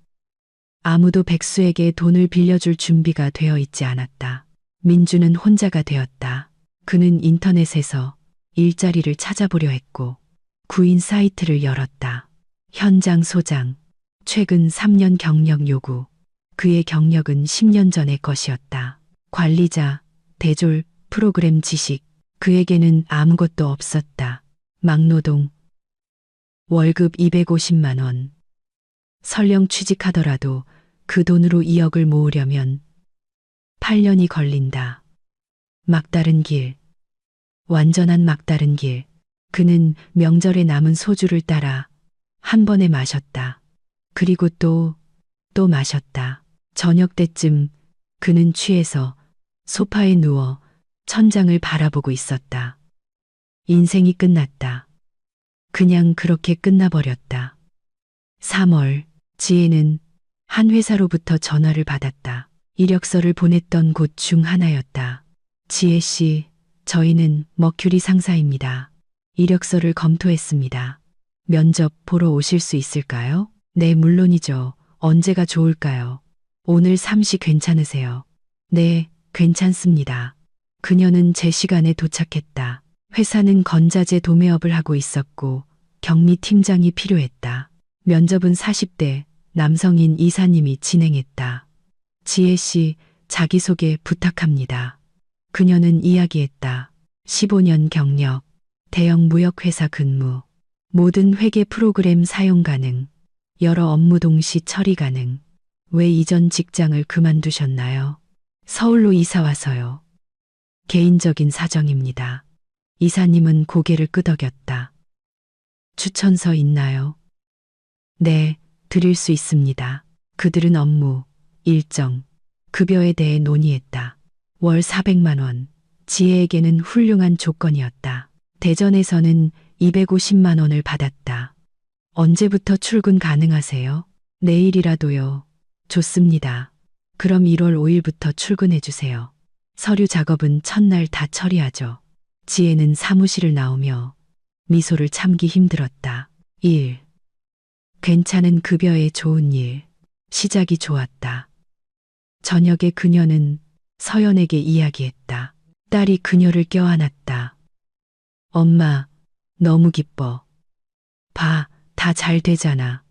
아무도 백수에게 돈을 빌려줄 준비가 되어 있지 않았다. 민주는 혼자가 되었다. 그는 인터넷에서 일자리를 찾아보려 했고 구인 사이트를 열었다. 현장 소장, 최근 3년 경력 요구. 그의 경력은 10년 전의 것이었다. 관리자, 대졸, 프로그램 지식. 그에게는 아무것도 없었다. 막노동. 월급 250만 원. 설령 취직하더라도 그 돈으로 2억을 모으려면 8년이 걸린다. 막다른 길. 완전한 막다른 길. 그는 명절에 남은 소주를 따라 한 번에 마셨다. 그리고 또 마셨다. 저녁 때쯤 그는 취해서 소파에 누워 천장을 바라보고 있었다. 인생이 끝났다. 그냥 그렇게 끝나버렸다. 3월, 지혜는 한 회사로부터 전화를 받았다. 이력서를 보냈던 곳 중 하나였다. 지혜 씨, 저희는 머큐리 상사입니다. 이력서를 검토했습니다. 면접 보러 오실 수 있을까요? 네, 물론이죠. 언제가 좋을까요? 오늘 3시 괜찮으세요? 네, 괜찮습니다. 그녀는 제 시간에 도착했다. 회사는 건자재 도매업을 하고 있었고 경리 팀장이 필요했다. 면접은 40대 남성인 이사님이 진행했다. 지혜 씨, 자기소개 부탁합니다. 그녀는 이야기했다. 15년 경력, 대형 무역회사 근무, 모든 회계 프로그램 사용 가능, 여러 업무 동시 처리 가능. 왜 이전 직장을 그만두셨나요? 서울로 이사 와서요. 개인적인 사정입니다. 이사님은 고개를 끄덕였다. 추천서 있나요? 네, 드릴 수 있습니다. 그들은 업무, 일정, 급여에 대해 논의했다. 월 400만 원. 지혜에게는 훌륭한 조건이었다. 대전에서는 250만 원을 받았다. 언제부터 출근 가능하세요? 내일이라도요. 좋습니다. 그럼 1월 5일부터 출근해 주세요. 서류 작업은 첫날 다 처리하죠. 지혜는 사무실을 나오며 미소를 참기 힘들었다. 일. 괜찮은 급여에 좋은 일. 시작이 좋았다. 저녁에 그녀는 서연에게 이야기했다. 딸이 그녀를 껴안았다. 엄마, 너무 기뻐. 봐, 다 잘 되잖아.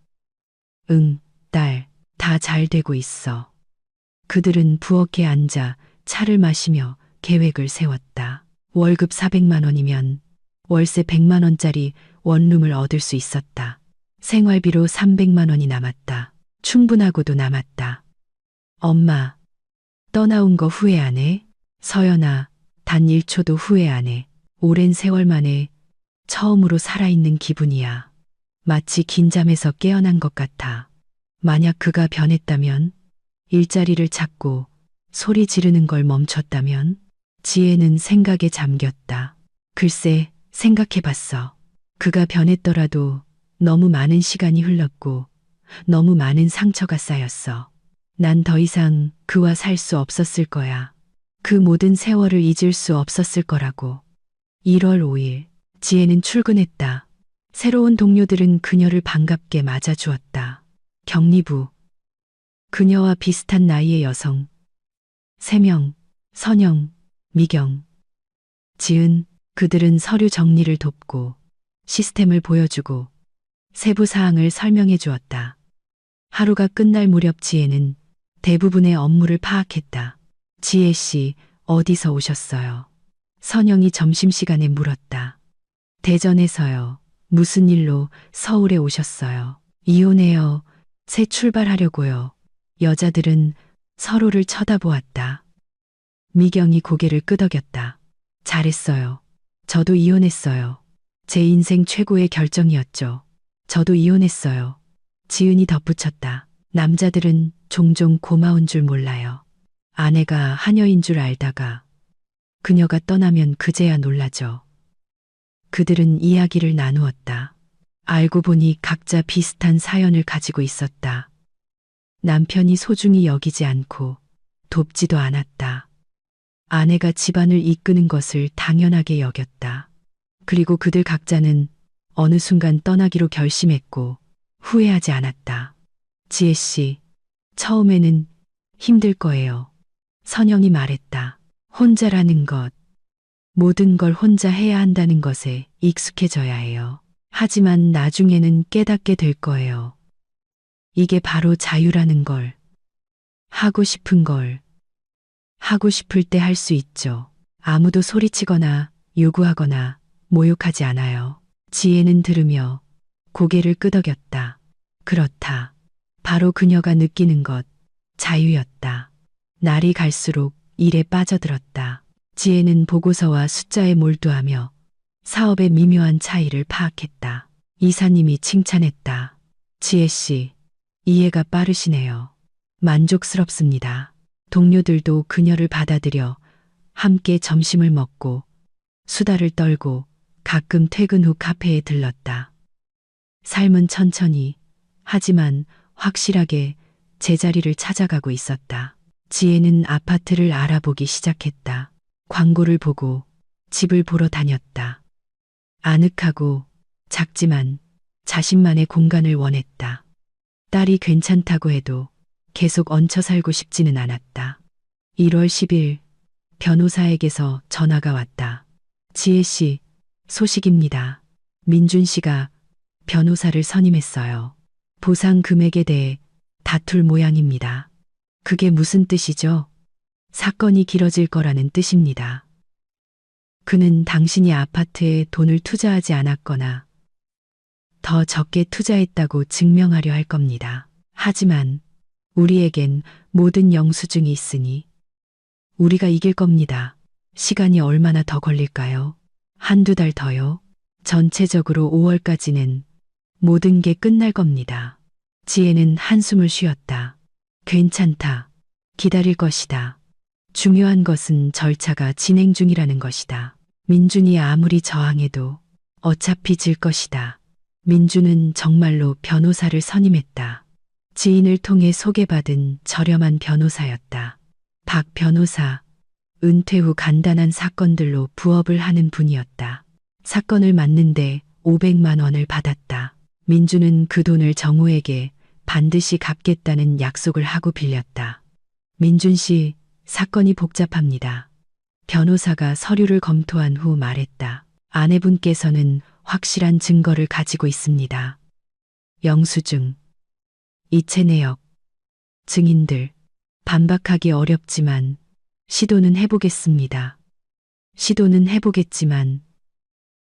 응, 딸, 다 잘 되고 있어. 그들은 부엌에 앉아 차를 마시며 계획을 세웠다. 월급 400만 원이면 월세 100만 원짜리 원룸을 얻을 수 있었다. 생활비로 300만 원이 남았다. 충분하고도 남았다. 엄마, 떠나온 거 후회 안 해? 서연아, 단 1초도 후회 안 해. 오랜 세월 만에 처음으로 살아있는 기분이야. 마치 긴 잠에서 깨어난 것 같아. 만약 그가 변했다면, 일자리를 찾고 소리 지르는 걸 멈췄다면, 지혜는 생각에 잠겼다. 글쎄, 생각해봤어. 그가 변했더라도 너무 많은 시간이 흘렀고, 너무 많은 상처가 쌓였어. 난 더 이상 그와 살 수 없었을 거야. 그 모든 세월을 잊을 수 없었을 거라고. 1월 5일, 지혜는 출근했다. 새로운 동료들은 그녀를 반갑게 맞아주었다. 격리부. 그녀와 비슷한 나이의 여성. 세명, 선영, 미경, 지은, 그들은 서류 정리를 돕고 시스템을 보여주고 세부 사항을 설명해 주었다. 하루가 끝날 무렵 지혜는 대부분의 업무를 파악했다. 지혜 씨, 어디서 오셨어요? 선영이 점심시간에 물었다. 대전에서요. 무슨 일로 서울에 오셨어요? 이혼해요. 새 출발하려고요. 여자들은 서로를 쳐다보았다. 미경이 고개를 끄덕였다. 잘했어요. 저도 이혼했어요. 제 인생 최고의 결정이었죠. 저도 이혼했어요. 지은이 덧붙였다. 남자들은 종종 고마운 줄 몰라요. 아내가 하녀인 줄 알다가 그녀가 떠나면 그제야 놀라죠. 그들은 이야기를 나누었다. 알고 보니 각자 비슷한 사연을 가지고 있었다. 남편이 소중히 여기지 않고 돕지도 않았다. 아내가 집안을 이끄는 것을 당연하게 여겼다. 그리고 그들 각자는 어느 순간 떠나기로 결심했고 후회하지 않았다. 지혜 씨, 처음에는 힘들 거예요. 선영이 말했다. 혼자라는 것, 모든 걸 혼자 해야 한다는 것에 익숙해져야 해요. 하지만 나중에는 깨닫게 될 거예요. 이게 바로 자유라는 걸. 하고 싶은 걸. 하고 싶을 때 할 수 있죠. 아무도 소리치거나 요구하거나 모욕하지 않아요. 지혜는 들으며 고개를 끄덕였다. 그렇다. 바로 그녀가 느끼는 것, 자유였다. 날이 갈수록 일에 빠져들었다. 지혜는 보고서와 숫자에 몰두하며 사업의 미묘한 차이를 파악했다. 이사님이 칭찬했다. 지혜 씨, 이해가 빠르시네요. 만족스럽습니다. 동료들도 그녀를 받아들여 함께 점심을 먹고 수다를 떨고 가끔 퇴근 후 카페에 들렀다. 삶은 천천히, 하지만 확실하게 제자리를 찾아가고 있었다. 지혜는 아파트를 알아보기 시작했다. 광고를 보고 집을 보러 다녔다. 아늑하고 작지만 자신만의 공간을 원했다. 딸이 괜찮다고 해도 계속 얹혀 살고 싶지는 않았다. 1월 10일 변호사에게서 전화가 왔다. 지혜 씨, 소식입니다. 민준 씨가 변호사를 선임했어요. 보상 금액에 대해 다툴 모양입니다. 그게 무슨 뜻이죠? 사건이 길어질 거라는 뜻입니다. 그는 당신이 아파트에 돈을 투자하지 않았거나 더 적게 투자했다고 증명하려 할 겁니다. 하지만 우리에겐 모든 영수증이 있으니 우리가 이길 겁니다. 시간이 얼마나 더 걸릴까요? 한두 달 더요? 전체적으로 5월까지는 모든 게 끝날 겁니다. 지혜는 한숨을 쉬었다. 괜찮다. 기다릴 것이다. 중요한 것은 절차가 진행 중이라는 것이다. 민준이 아무리 저항해도 어차피 질 것이다. 민주는 정말로 변호사를 선임했다. 지인을 통해 소개받은 저렴한 변호사였다. 박 변호사, 은퇴 후 간단한 사건들로 부업을 하는 분이었다. 사건을 맡는데 500만 원을 받았다. 민주는 그 돈을 정우에게 반드시 갚겠다는 약속을 하고 빌렸다. 민준 씨, 사건이 복잡합니다. 변호사가 서류를 검토한 후 말했다. 아내분께서는 확실한 증거를 가지고 있습니다. 영수증, 이체 내역, 증인들, 반박하기 어렵지만 시도는 해보겠습니다. 시도는 해보겠지만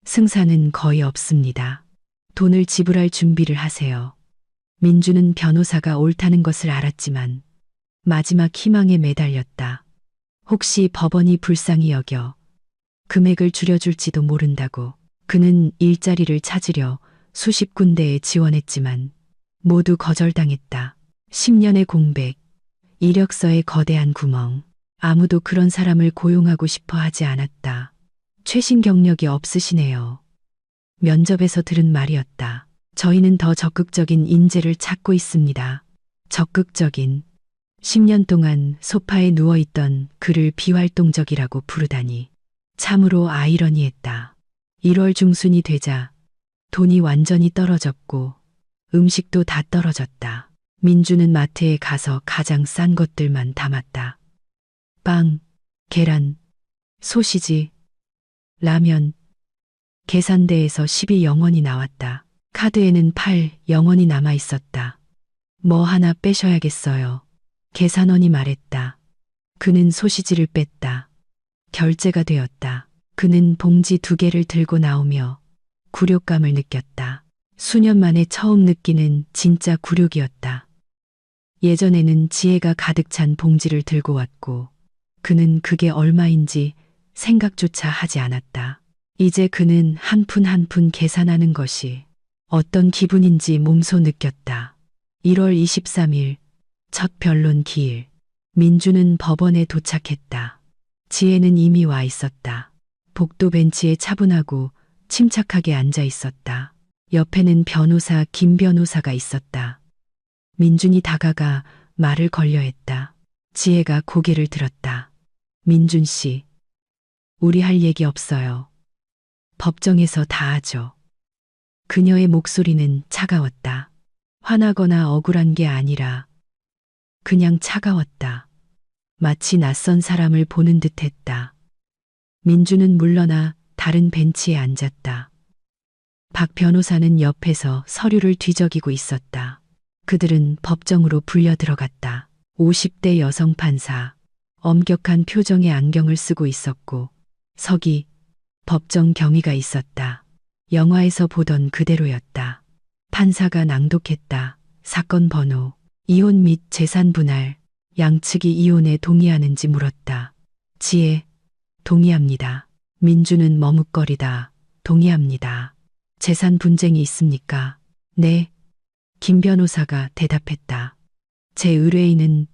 승산은 거의 없습니다. 돈을 지불할 준비를 하세요. 민주는 변호사가 옳다는 것을 알았지만 마지막 희망에 매달렸다. 혹시 법원이 불쌍히 여겨 금액을 줄여줄지도 모른다고. 그는 일자리를 찾으려 수십 군데에 지원했지만 모두 거절당했다. 10년의 공백, 이력서에 거대한 구멍. 아무도 그런 사람을 고용하고 싶어 하지 않았다. 최신 경력이 없으시네요. 면접에서 들은 말이었다. 저희는 더 적극적인 인재를 찾고 있습니다. 적극적인. 10년 동안 소파에 누워있던 그를 비활동적이라고 부르다니. 참으로 아이러니했다. 1월 중순이 되자 돈이 완전히 떨어졌고 음식도 다 떨어졌다. 민주는 마트에 가서 가장 싼 것들만 담았다. 빵, 계란, 소시지, 라면. 계산대에서 12영원이 나왔다. 카드에는 8영원이 남아 있었다. 뭐 하나 빼셔야겠어요. 계산원이 말했다. 그는 소시지를 뺐다. 결제가 되었다. 그는 봉지 2개를 들고 나오며 굴욕감을 느꼈다. 수년 만에 처음 느끼는 진짜 굴욕이었다. 예전에는 지혜가 가득 찬 봉지를 들고 왔고 그는 그게 얼마인지 생각조차 하지 않았다. 이제 그는 한 푼 한 푼 계산하는 것이 어떤 기분인지 몸소 느꼈다. 1월 23일 첫 변론 기일. 민주는 법원에 도착했다. 지혜는 이미 와 있었다. 복도 벤치에 차분하고 침착하게 앉아 있었다. 옆에는 변호사 김 변호사가 있었다. 민준이 다가가 말을 걸려 했다. 지혜가 고개를 들었다. 민준 씨, 우리 할 얘기 없어요. 법정에서 다 하죠. 그녀의 목소리는 차가웠다. 화나거나 억울한 게 아니라 그냥 차가웠다. 마치 낯선 사람을 보는 듯 했다. 민주는 물러나 다른 벤치에 앉았다. 박 변호사는 옆에서 서류를 뒤적이고 있었다. 그들은 법정으로 불려 들어갔다. 50대 여성 판사, 엄격한 표정의 안경을 쓰고 있었고 서기, 법정 경위가 있었다. 영화에서 보던 그대로였다. 판사가 낭독했다. 사건 번호, 이혼 및 재산 분할, 양측이 이혼에 동의하는지 물었다. 지혜, 동의합니다. 민주는 머뭇거리다. 동의합니다. 재산 분쟁이 있습니까? 네. 김 변호사가 대답했다. 제 의뢰인은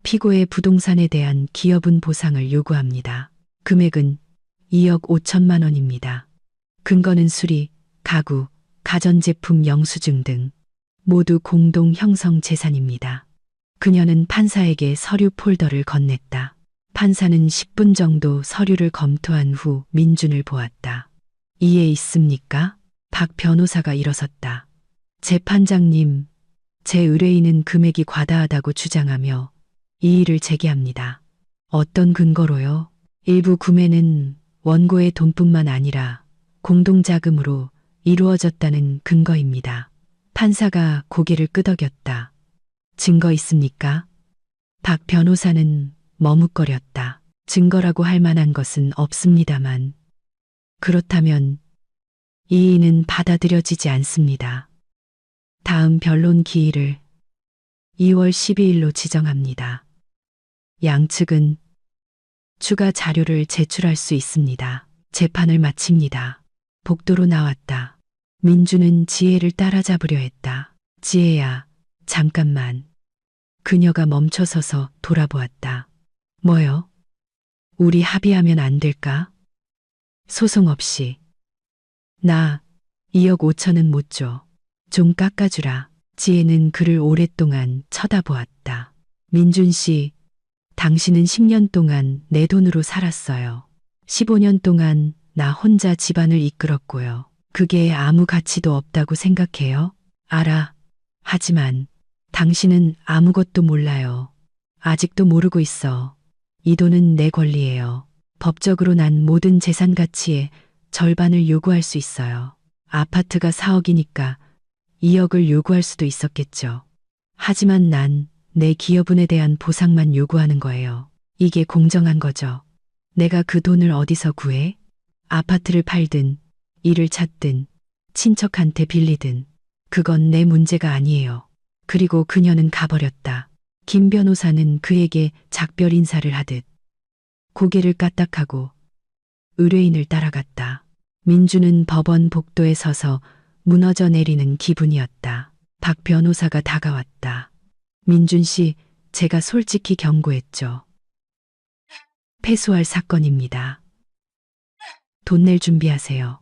피고의 부동산에 대한 기여분 보상을 요구합니다. 금액은 2억 5천만 원입니다. 근거는 수리, 가구, 가전제품 영수증 등 모두 공동 형성 재산입니다. 그녀는 판사에게 서류 폴더를 건넸다. 판사는 10분 정도 서류를 검토한 후 민준을 보았다. 이해 있습니까? 박 변호사가 일어섰다. 재판장님, 제 의뢰인은 금액이 과다하다고 주장하며 이의를 제기합니다. 어떤 근거로요? 일부 구매는 원고의 돈뿐만 아니라 공동자금으로 이루어졌다는 근거입니다. 판사가 고개를 끄덕였다. 증거 있습니까? 박 변호사는 머뭇거렸다. 증거라고 할 만한 것은 없습니다만 그렇다면 이의는 받아들여지지 않습니다. 다음 변론 기일을 2월 12일로 지정합니다. 양측은 추가 자료를 제출할 수 있습니다. 재판을 마칩니다. 복도로 나왔다. 민주는 지혜를 따라잡으려 했다. 지혜야, 잠깐만. 그녀가 멈춰서서 돌아보았다. 뭐요? 우리 합의하면 안 될까? 소송 없이. 나 2억 5천은 못 줘. 좀 깎아주라. 지혜는 그를 오랫동안 쳐다보았다. 민준 씨, 당신은 10년 동안 내 돈으로 살았어요. 15년 동안 나 혼자 집안을 이끌었고요. 그게 아무 가치도 없다고 생각해요? 알아. 하지만 당신은 아무것도 몰라요. 아직도 모르고 있어. 이 돈은 내 권리예요. 법적으로 난 모든 재산 가치의 절반을 요구할 수 있어요. 아파트가 4억이니까 2억을 요구할 수도 있었겠죠. 하지만 난 내 기여분에 대한 보상만 요구하는 거예요. 이게 공정한 거죠. 내가 그 돈을 어디서 구해? 아파트를 팔든, 일을 찾든, 친척한테 빌리든, 그건 내 문제가 아니에요. 그리고 그녀는 가버렸다. 김 변호사는 그에게 작별 인사를 하듯 고개를 까딱하고 의뢰인을 따라갔다. 민주는 법원 복도에 서서 무너져 내리는 기분이었다. 박 변호사가 다가왔다. 민준 씨, 제가 솔직히 경고했죠. 패소할 사건입니다. 돈 낼 준비하세요.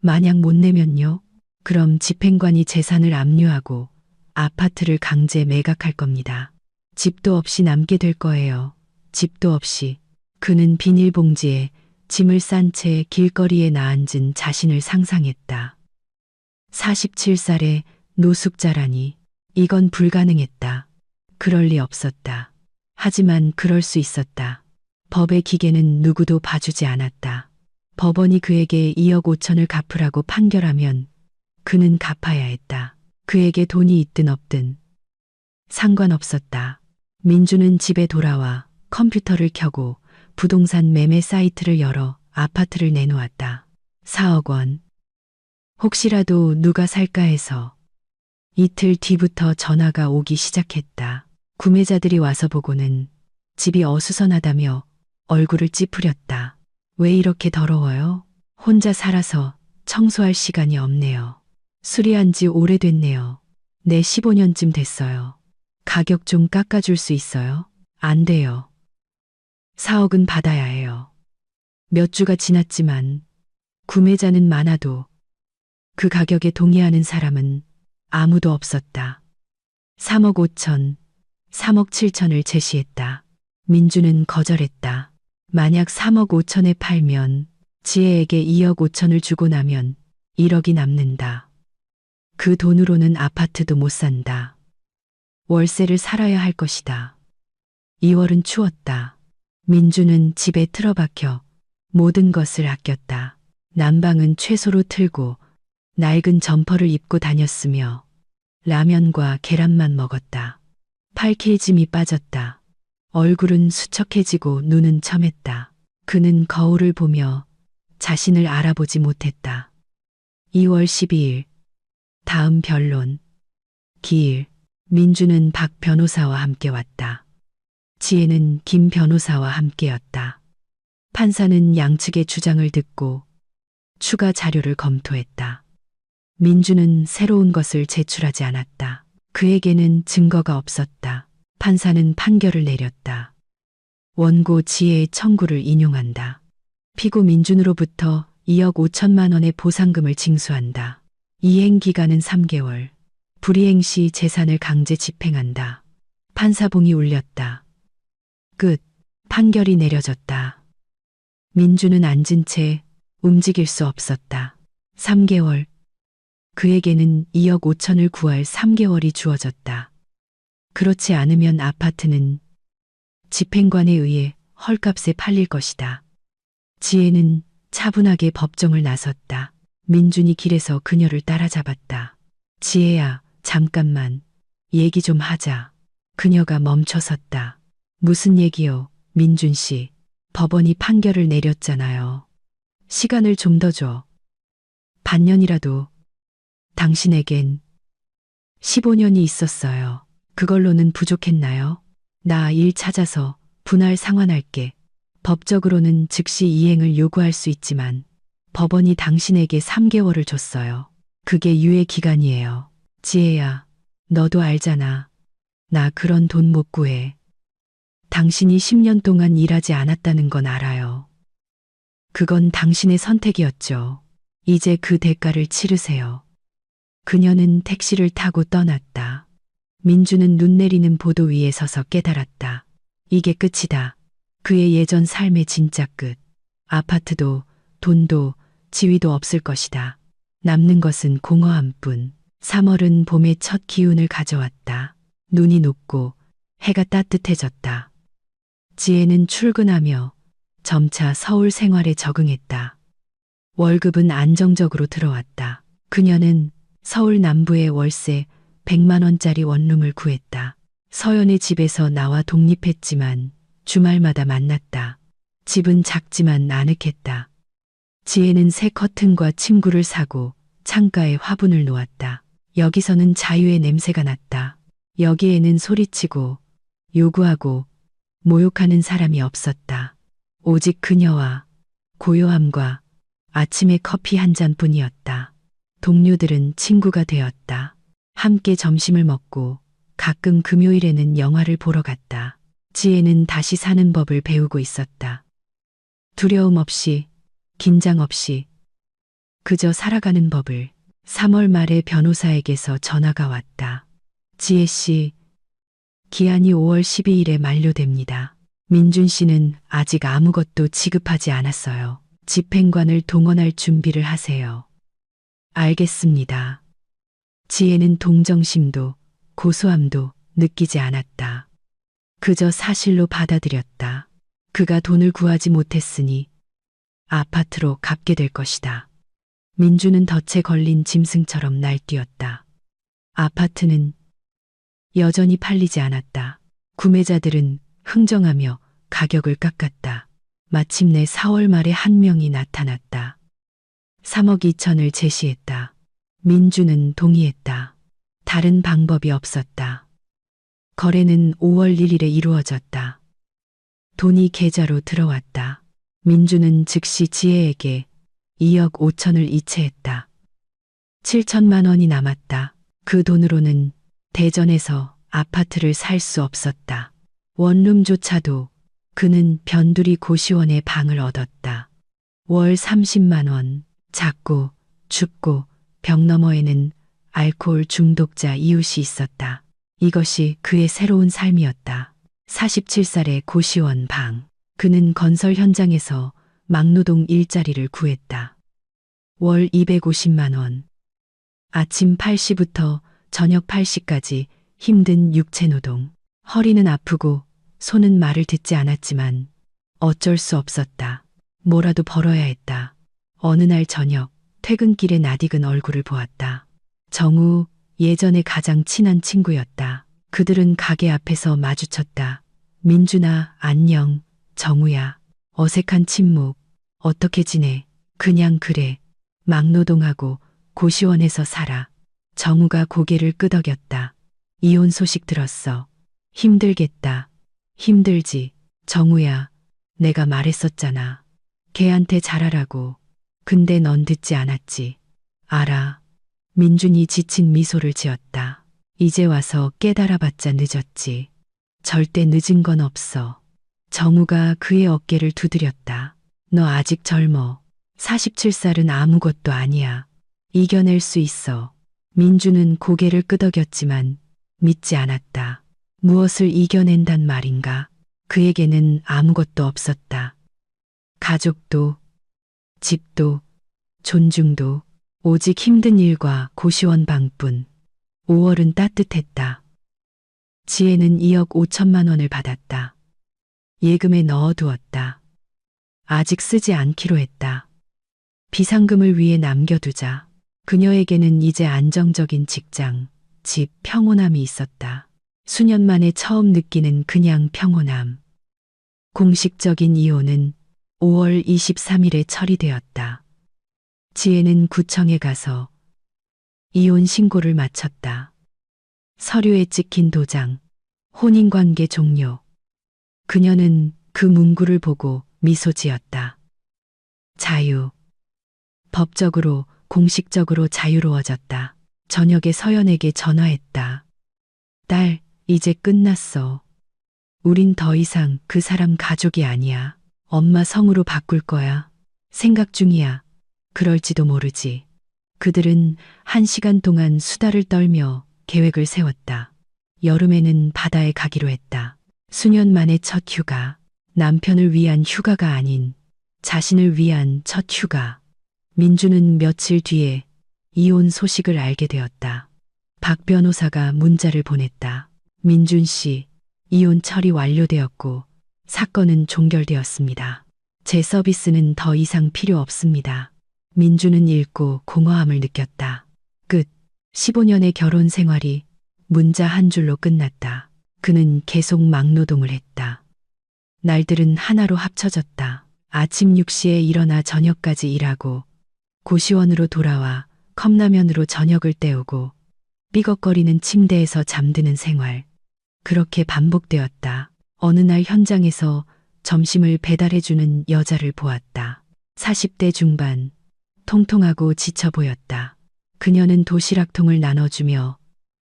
만약 못 내면요? 그럼 집행관이 재산을 압류하고 아파트를 강제 매각할 겁니다. 집도 없이 남게 될 거예요. 집도 없이. 그는 비닐봉지에 짐을 싼 채 길거리에 나앉은 자신을 상상했다. 47살의 노숙자라니. 이건 불가능했다. 그럴 리 없었다. 하지만 그럴 수 있었다. 법의 기계는 누구도 봐주지 않았다. 법원이 그에게 2억 5천을 갚으라고 판결하면 그는 갚아야 했다. 그에게 돈이 있든 없든 상관없었다. 민주는 집에 돌아와 컴퓨터를 켜고 부동산 매매 사이트를 열어 아파트를 내놓았다. 4억 원. 혹시라도 누가 살까 해서. 이틀 뒤부터 전화가 오기 시작했다. 구매자들이 와서 보고는 집이 어수선하다며 얼굴을 찌푸렸다. 왜 이렇게 더러워요? 혼자 살아서 청소할 시간이 없네요. 수리한 지 오래됐네요. 네, 15년쯤 됐어요. 가격 좀 깎아줄 수 있어요? 안 돼요. 4억은 받아야 해요. 몇 주가 지났지만 구매자는 많아도 그 가격에 동의하는 사람은 아무도 없었다. 3억 5천, 3억 7천을 제시했다. 민주는 거절했다. 만약 3억 5천에 팔면 지혜에게 2억 5천을 주고 나면 1억이 남는다. 그 돈으로는 아파트도 못 산다. 월세를 살아야 할 것이다. 2월은 추웠다. 민주는 집에 틀어박혀 모든 것을 아꼈다. 난방은 최소로 틀고 낡은 점퍼를 입고 다녔으며 라면과 계란만 먹었다. 팔킬짐이 빠졌다. 얼굴은 수척해지고 눈은 첨했다. 그는 거울을 보며 자신을 알아보지 못했다. 2월 12일. 다음 변론. 기일. 민주는 박 변호사와 함께 왔다. 지혜는 김 변호사와 함께였다. 판사는 양측의 주장을 듣고 추가 자료를 검토했다. 민주는 새로운 것을 제출하지 않았다. 그에게는 증거가 없었다. 판사는 판결을 내렸다. 원고 지혜의 청구를 인용한다. 피고 민준으로부터 2억 5천만 원의 보상금을 징수한다. 이행 기간은 3개월. 불이행 시 재산을 강제 집행한다. 판사봉이 울렸다. 끝. 판결이 내려졌다. 민주는 앉은 채 움직일 수 없었다. 3개월. 그에게는 2억 5천을 구할 3개월이 주어졌다. 그렇지 않으면 아파트는 집행관에 의해 헐값에 팔릴 것이다. 지혜는 차분하게 법정을 나섰다. 민준이 길에서 그녀를 따라잡았다. 지혜야, 잠깐만. 얘기 좀 하자. 그녀가 멈춰섰다. 무슨 얘기요, 민준 씨. 법원이 판결을 내렸잖아요. 시간을 좀 더 줘. 반년이라도. 당신에겐 15년이 있었어요. 그걸로는 부족했나요? 나 일 찾아서 분할 상환할게. 법적으로는 즉시 이행을 요구할 수 있지만 법원이 당신에게 3개월을 줬어요. 그게 유예 기간이에요. 지혜야, 너도 알잖아. 나 그런 돈 못 구해. 당신이 10년 동안 일하지 않았다는 건 알아요. 그건 당신의 선택이었죠. 이제 그 대가를 치르세요. 그녀는 택시를 타고 떠났다. 민주는 눈 내리는 보도 위에 서서 깨달았다. 이게 끝이다. 그의 예전 삶의 진짜 끝. 아파트도, 돈도, 지위도 없을 것이다. 남는 것은 공허함뿐. 3월은 봄의 첫 기운을 가져왔다. 눈이 녹고 해가 따뜻해졌다. 지혜는 출근하며 점차 서울 생활에 적응했다. 월급은 안정적으로 들어왔다. 그녀는 서울 남부의 월세 100만 원짜리 원룸을 구했다. 서연의 집에서 나와 독립했지만 주말마다 만났다. 집은 작지만 아늑했다. 지혜는 새 커튼과 침구를 사고 창가에 화분을 놓았다. 여기서는 자유의 냄새가 났다. 여기에는 소리치고 요구하고 모욕하는 사람이 없었다. 오직 그녀와 고요함과 아침의 커피 한 잔뿐이었다. 동료들은 친구가 되었다. 함께 점심을 먹고 가끔 금요일에는 영화를 보러 갔다. 지혜는 다시 사는 법을 배우고 있었다. 두려움 없이, 긴장 없이, 그저 살아가는 법을. 3월 말에 변호사에게서 전화가 왔다. 지혜 씨, 기한이 5월 12일에 만료됩니다. 민준 씨는 아직 아무것도 지급하지 않았어요. 집행관을 동원할 준비를 하세요. 알겠습니다. 지혜는 동정심도 고소함도 느끼지 않았다. 그저 사실로 받아들였다. 그가 돈을 구하지 못했으니 아파트로 갚게 될 것이다. 민주는 덫에 걸린 짐승처럼 날뛰었다. 아파트는 여전히 팔리지 않았다. 구매자들은 흥정하며 가격을 깎았다. 마침내 4월 말에 한 명이 나타났다. 3억 2천을 제시했다. 민주는 동의했다. 다른 방법이 없었다. 거래는 5월 1일에 이루어졌다. 돈이 계좌로 들어왔다. 민주는 즉시 지혜에게 2억 5천을 이체했다. 7천만 원이 남았다. 그 돈으로는 대전에서 아파트를 살 수 없었다. 원룸조차도 그는 변두리 고시원에 방을 얻었다. 월 30만 원, 작고 춥고 벽 너머에는 알코올 중독자 이웃이 있었다. 이것이 그의 새로운 삶이었다. 47살의 고시원 방. 그는 건설 현장에서 막노동 일자리를 구했다. 월 250만 원. 아침 8시부터 저녁 8시까지 힘든 육체노동. 허리는 아프고 손은 말을 듣지 않았지만 어쩔 수 없었다. 뭐라도 벌어야 했다. 어느 날 저녁 퇴근길에 낯익은 얼굴을 보았다. 정우, 예전에 가장 친한 친구였다. 그들은 가게 앞에서 마주쳤다. 민준아, 안녕. 정우야. 어색한 침묵. 어떻게 지내? 그냥 그래. 막노동하고 고시원에서 살아. 정우가 고개를 끄덕였다. 이혼 소식 들었어. 힘들겠다. 힘들지. 정우야, 내가 말했었잖아. 걔한테 잘하라고. 근데 넌 듣지 않았지. 알아. 민준이 지친 미소를 지었다. 이제 와서 깨달아봤자 늦었지. 절대 늦은 건 없어. 정우가 그의 어깨를 두드렸다. 너 아직 젊어. 47살은 아무것도 아니야. 이겨낼 수 있어. 민주는 고개를 끄덕였지만 믿지 않았다. 무엇을 이겨낸단 말인가? 그에게는 아무것도 없었다. 가족도, 집도, 존중도, 오직 힘든 일과 고시원 방뿐. 5월은 따뜻했다. 지혜는 2억 5천만 원을 받았다. 예금에 넣어두었다. 아직 쓰지 않기로 했다. 비상금을 위해 남겨두자. 그녀에게는 이제 안정적인 직장, 집, 평온함이 있었다. 수년 만에 처음 느끼는 그냥 평온함. 공식적인 이혼은 5월 23일에 처리되었다. 지혜는 구청에 가서 이혼 신고를 마쳤다. 서류에 찍힌 도장, 혼인관계 종료. 그녀는 그 문구를 보고 미소 지었다. 자유. 법적으로, 공식적으로 자유로워졌다. 저녁에 서연에게 전화했다. 딸, 이제 끝났어. 우린 더 이상 그 사람 가족이 아니야. 엄마 성으로 바꿀 거야. 생각 중이야. 그럴지도 모르지. 그들은 1시간 동안 수다를 떨며 계획을 세웠다. 여름에는 바다에 가기로 했다. 수년 만에 첫 휴가. 남편을 위한 휴가가 아닌 자신을 위한 첫 휴가. 민주는 며칠 뒤에 이혼 소식을 알게 되었다. 박 변호사가 문자를 보냈다. 민준 씨, 이혼 처리 완료되었고 사건은 종결되었습니다. 제 서비스는 더 이상 필요 없습니다. 민주는 읽고 공허함을 느꼈다. 끝. 15년의 결혼 생활이 문자 한 줄로 끝났다. 그는 계속 막노동을 했다. 날들은 하나로 합쳐졌다. 아침 6시에 일어나 저녁까지 일하고 고시원으로 돌아와 컵라면으로 저녁을 때우고 삐걱거리는 침대에서 잠드는 생활. 그렇게 반복되었다. 어느 날 현장에서 점심을 배달해주는 여자를 보았다. 40대 중반, 통통하고 지쳐 보였다. 그녀는 도시락통을 나눠주며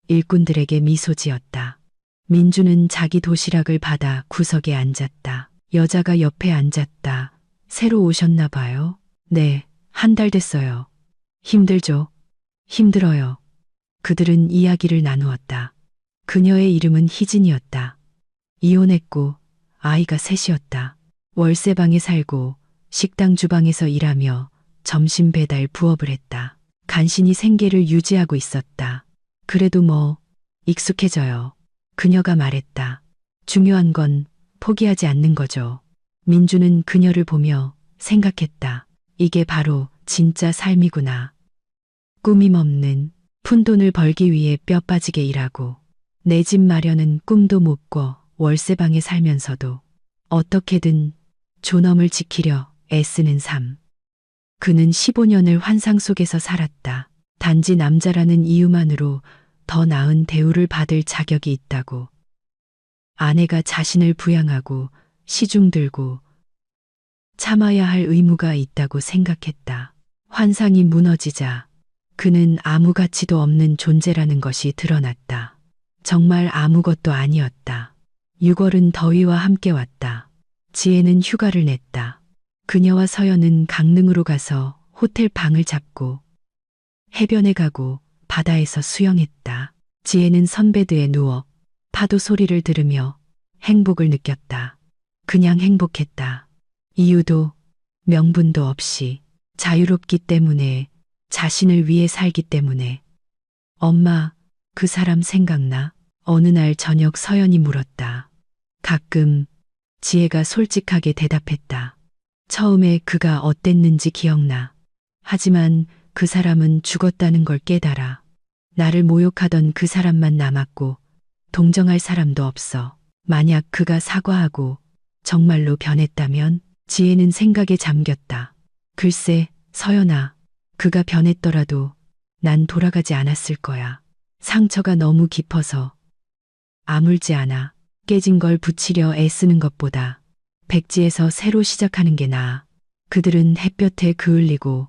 일꾼들에게 미소 지었다. 민주는 자기 도시락을 받아 구석에 앉았다. 여자가 옆에 앉았다. 새로 오셨나 봐요? 네, 한 달 됐어요. 힘들죠? 힘들어요. 그들은 이야기를 나누었다. 그녀의 이름은 희진이었다. 이혼했고 아이가 셋이었다. 월세방에 살고 식당 주방에서 일하며 점심 배달 부업을 했다. 간신히 생계를 유지하고 있었다. 그래도 뭐 익숙해져요. 그녀가 말했다. 중요한 건 포기하지 않는 거죠. 민주는 그녀를 보며 생각했다. 이게 바로 진짜 삶이구나. 꾸밈 없는 푼돈을 벌기 위해 뼈 빠지게 일하고 내 집 마련은 꿈도 못 꿔 월세방에 살면서도 어떻게든 존엄을 지키려 애쓰는 삶. 그는 15년을 환상 속에서 살았다. 단지 남자라는 이유만으로 더 나은 대우를 받을 자격이 있다고. 아내가 자신을 부양하고 시중 들고 참아야 할 의무가 있다고 생각했다. 환상이 무너지자 그는 아무 가치도 없는 존재라는 것이 드러났다. 정말 아무것도 아니었다. 6월은 더위와 함께 왔다. 지혜는 휴가를 냈다. 그녀와 서연은 강릉으로 가서 호텔 방을 잡고 해변에 가고 바다에서 수영했다. 지혜는 선베드에 누워 파도 소리를 들으며 행복을 느꼈다. 그냥 행복했다. 이유도 명분도 없이 자유롭기 때문에, 자신을 위해 살기 때문에. 엄마, 그 사람 생각나? 어느 날 저녁 서연이 물었다. 가끔. 지혜가 솔직하게 대답했다. 처음에 그가 어땠는지 기억나. 하지만 그 사람은 죽었다는 걸 깨달아. 나를 모욕하던 그 사람만 남았고 동정할 사람도 없어. 만약 그가 사과하고 정말로 변했다면? 지혜는 생각에 잠겼다. 글쎄, 서연아, 그가 변했더라도 난 돌아가지 않았을 거야. 상처가 너무 깊어서 아물지 않아. 깨진 걸 붙이려 애쓰는 것보다 백지에서 새로 시작하는 게 나아. 그들은 햇볕에 그을리고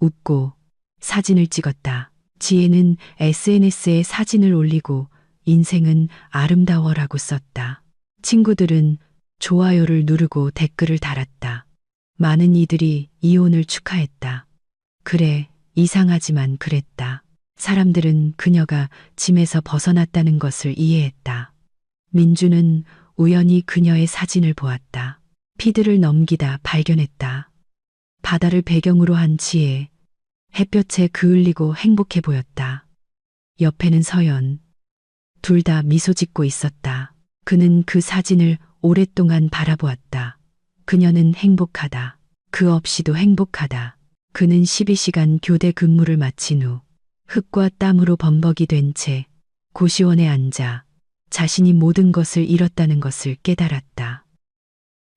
웃고 사진을 찍었다. 지혜는 SNS에 사진을 올리고 인생은 아름다워라고 썼다. 친구들은 좋아요를 누르고 댓글을 달았다. 많은 이들이 이혼을 축하했다. 그래, 이상하지만 그랬다. 사람들은 그녀가 짐에서 벗어났다는 것을 이해했다. 민주는 우연히 그녀의 사진을 보았다. 피드를 넘기다 발견했다. 바다를 배경으로 한 지혜. 햇볕에 그을리고 행복해 보였다. 옆에는 서연. 둘 다 미소 짓고 있었다. 그는 그 사진을 오랫동안 바라보았다. 그녀는 행복하다. 그 없이도 행복하다. 그는 12시간 교대 근무를 마친 후 흙과 땀으로 범벅이 된 채 고시원에 앉아 자신이 모든 것을 잃었다는 것을 깨달았다.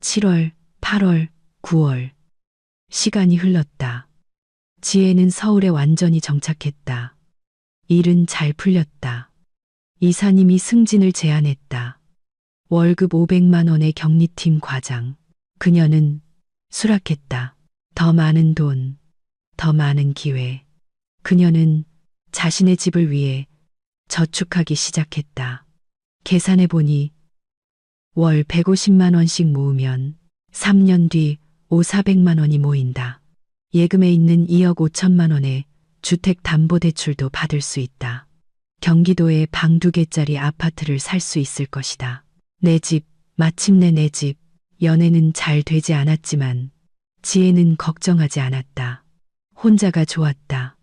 7월, 8월, 9월. 시간이 흘렀다. 지혜는 서울에 완전히 정착했다. 일은 잘 풀렸다. 이사님이 승진을 제안했다. 월급 500만 원의 격리팀 과장. 그녀는 수락했다. 더 많은 돈, 더 많은 기회. 그녀는 자신의 집을 위해 저축하기 시작했다. 계산해보니 월 150만 원씩 모으면 3년 뒤 400만 원이 모인다. 예금에 있는 2억 5천만 원에 주택담보대출도 받을 수 있다. 경기도에 방 2개짜리 아파트를 살 수 있을 것이다. 내 집, 마침내 내 집. 연애는 잘 되지 않았지만 지혜는 걱정하지 않았다. 혼자가 좋았다.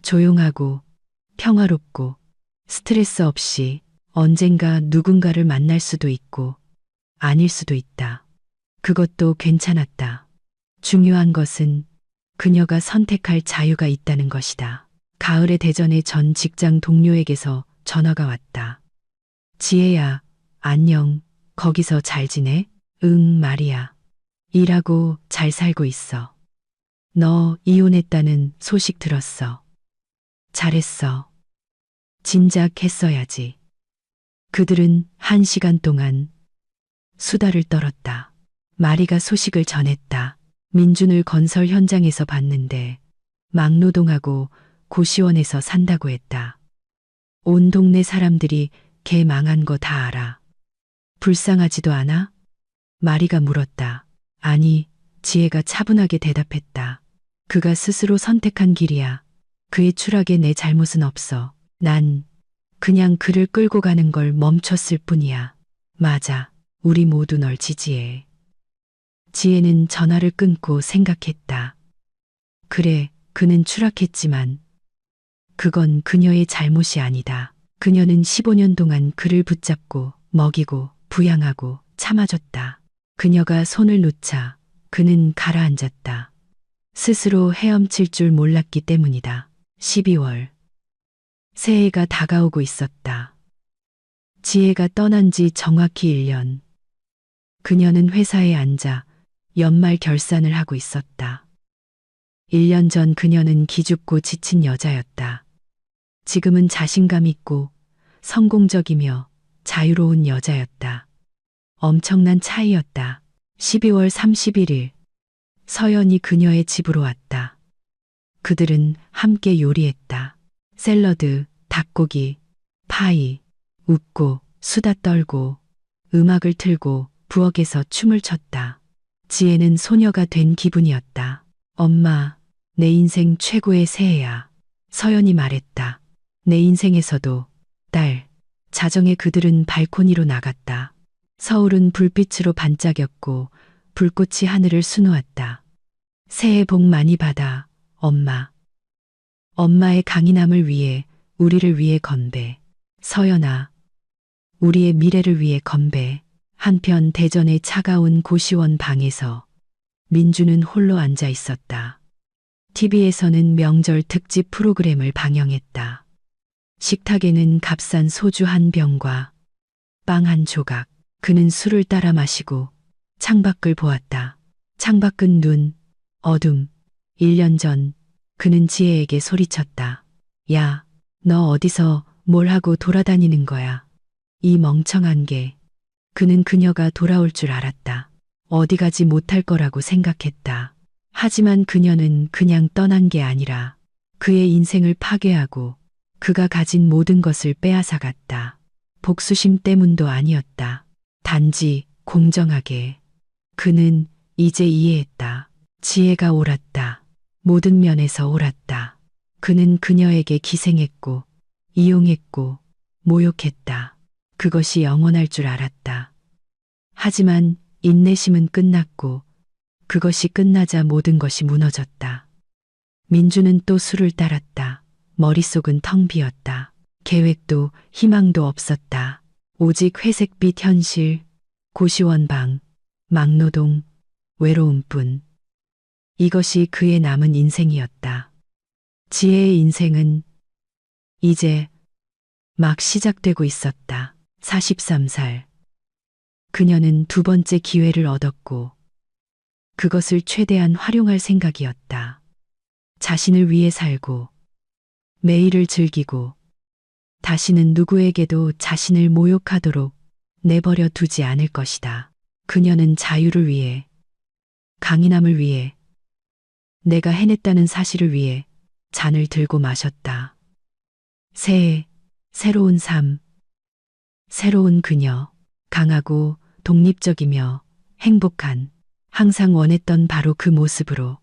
조용하고 평화롭고 스트레스 없이 언젠가 누군가를 만날 수도 있고 아닐 수도 있다. 그것도 괜찮았다. 중요한 것은 그녀가 선택할 자유가 있다는 것이다. 가을에 대전의 전 직장 동료에게서 전화가 왔다. 지혜야, 안녕. 거기서 잘 지내? 응, 말이야. 일하고 잘 살고 있어. 너 이혼했다는 소식 들었어. 잘했어. 진작 했어야지. 그들은 1시간 동안 수다를 떨었다. 마리가 소식을 전했다. 민준을 건설 현장에서 봤는데 막노동하고 고시원에서 산다고 했다. 온 동네 사람들이 걔 망한 거 다 알아. 불쌍하지도 않아? 마리가 물었다. 아니, 지혜가 차분하게 대답했다. 그가 스스로 선택한 길이야. 그의 추락에 내 잘못은 없어. 난 그냥 그를 끌고 가는 걸 멈췄을 뿐이야. 맞아. 우리 모두 널 지지해. 지혜는 전화를 끊고 생각했다. 그래, 그는 추락했지만 그건 그녀의 잘못이 아니다. 그녀는 15년 동안 그를 붙잡고 먹이고 부양하고 참아줬다. 그녀가 손을 놓자 그는 가라앉았다. 스스로 헤엄칠 줄 몰랐기 때문이다. 12월. 새해가 다가오고 있었다. 지혜가 떠난 지 정확히 1년. 그녀는 회사에 앉아 연말 결산을 하고 있었다. 1년 전 그녀는 기죽고 지친 여자였다. 지금은 자신감 있고 성공적이며 자유로운 여자였다. 엄청난 차이였다. 12월 31일, 서연이 그녀의 집으로 왔다. 그들은 함께 요리했다. 샐러드, 닭고기, 파이, 웃고 수다 떨고 음악을 틀고 부엌에서 춤을 췄다. 지혜는 소녀가 된 기분이었다. 엄마, 내 인생 최고의 새해야. 서연이 말했다. 내 인생에서도, 딸. 자정에 그들은 발코니로 나갔다. 서울은 불빛으로 반짝였고 불꽃이 하늘을 수놓았다. 새해 복 많이 받아, 엄마. 엄마의 강인함을 위해, 우리를 위해 건배. 서연아, 우리의 미래를 위해 건배. 한편 대전의 차가운 고시원 방에서 민주는 홀로 앉아 있었다. TV에서는 명절 특집 프로그램을 방영했다. 식탁에는 값싼 소주 한 병과 빵 한 조각. 그는 술을 따라 마시고 창밖을 보았다. 창밖은 눈, 어둠. 1년 전 그는 지혜에게 소리쳤다. 야, 너 어디서 뭘 하고 돌아다니는 거야? 이 멍청한 개. 그는 그녀가 돌아올 줄 알았다. 어디 가지 못할 거라고 생각했다. 하지만 그녀는 그냥 떠난 게 아니라 그의 인생을 파괴하고 그가 가진 모든 것을 빼앗아갔다. 복수심 때문도 아니었다. 단지 공정하게. 그는 이제 이해했다. 지혜가 옳았다. 모든 면에서 옳았다. 그는 그녀에게 기생했고 이용했고 모욕했다. 그것이 영원할 줄 알았다. 하지만 인내심은 끝났고 그것이 끝나자 모든 것이 무너졌다. 민주는 또 술을 따랐다. 머릿속은 텅 비었다. 계획도 희망도 없었다. 오직 회색빛 현실, 고시원 방, 막노동, 외로움뿐. 이것이 그의 남은 인생이었다. 지혜의 인생은 이제 막 시작되고 있었다. 43살. 그녀는 2번째 기회를 얻었고 그것을 최대한 활용할 생각이었다. 자신을 위해 살고 매일을 즐기고 다시는 누구에게도 자신을 모욕하도록 내버려 두지 않을 것이다. 그녀는 자유를 위해, 강인함을 위해, 내가 해냈다는 사실을 위해 잔을 들고 마셨다. 새해, 새로운 삶, 새로운 그녀, 강하고 독립적이며 행복한, 항상 원했던 바로 그 모습으로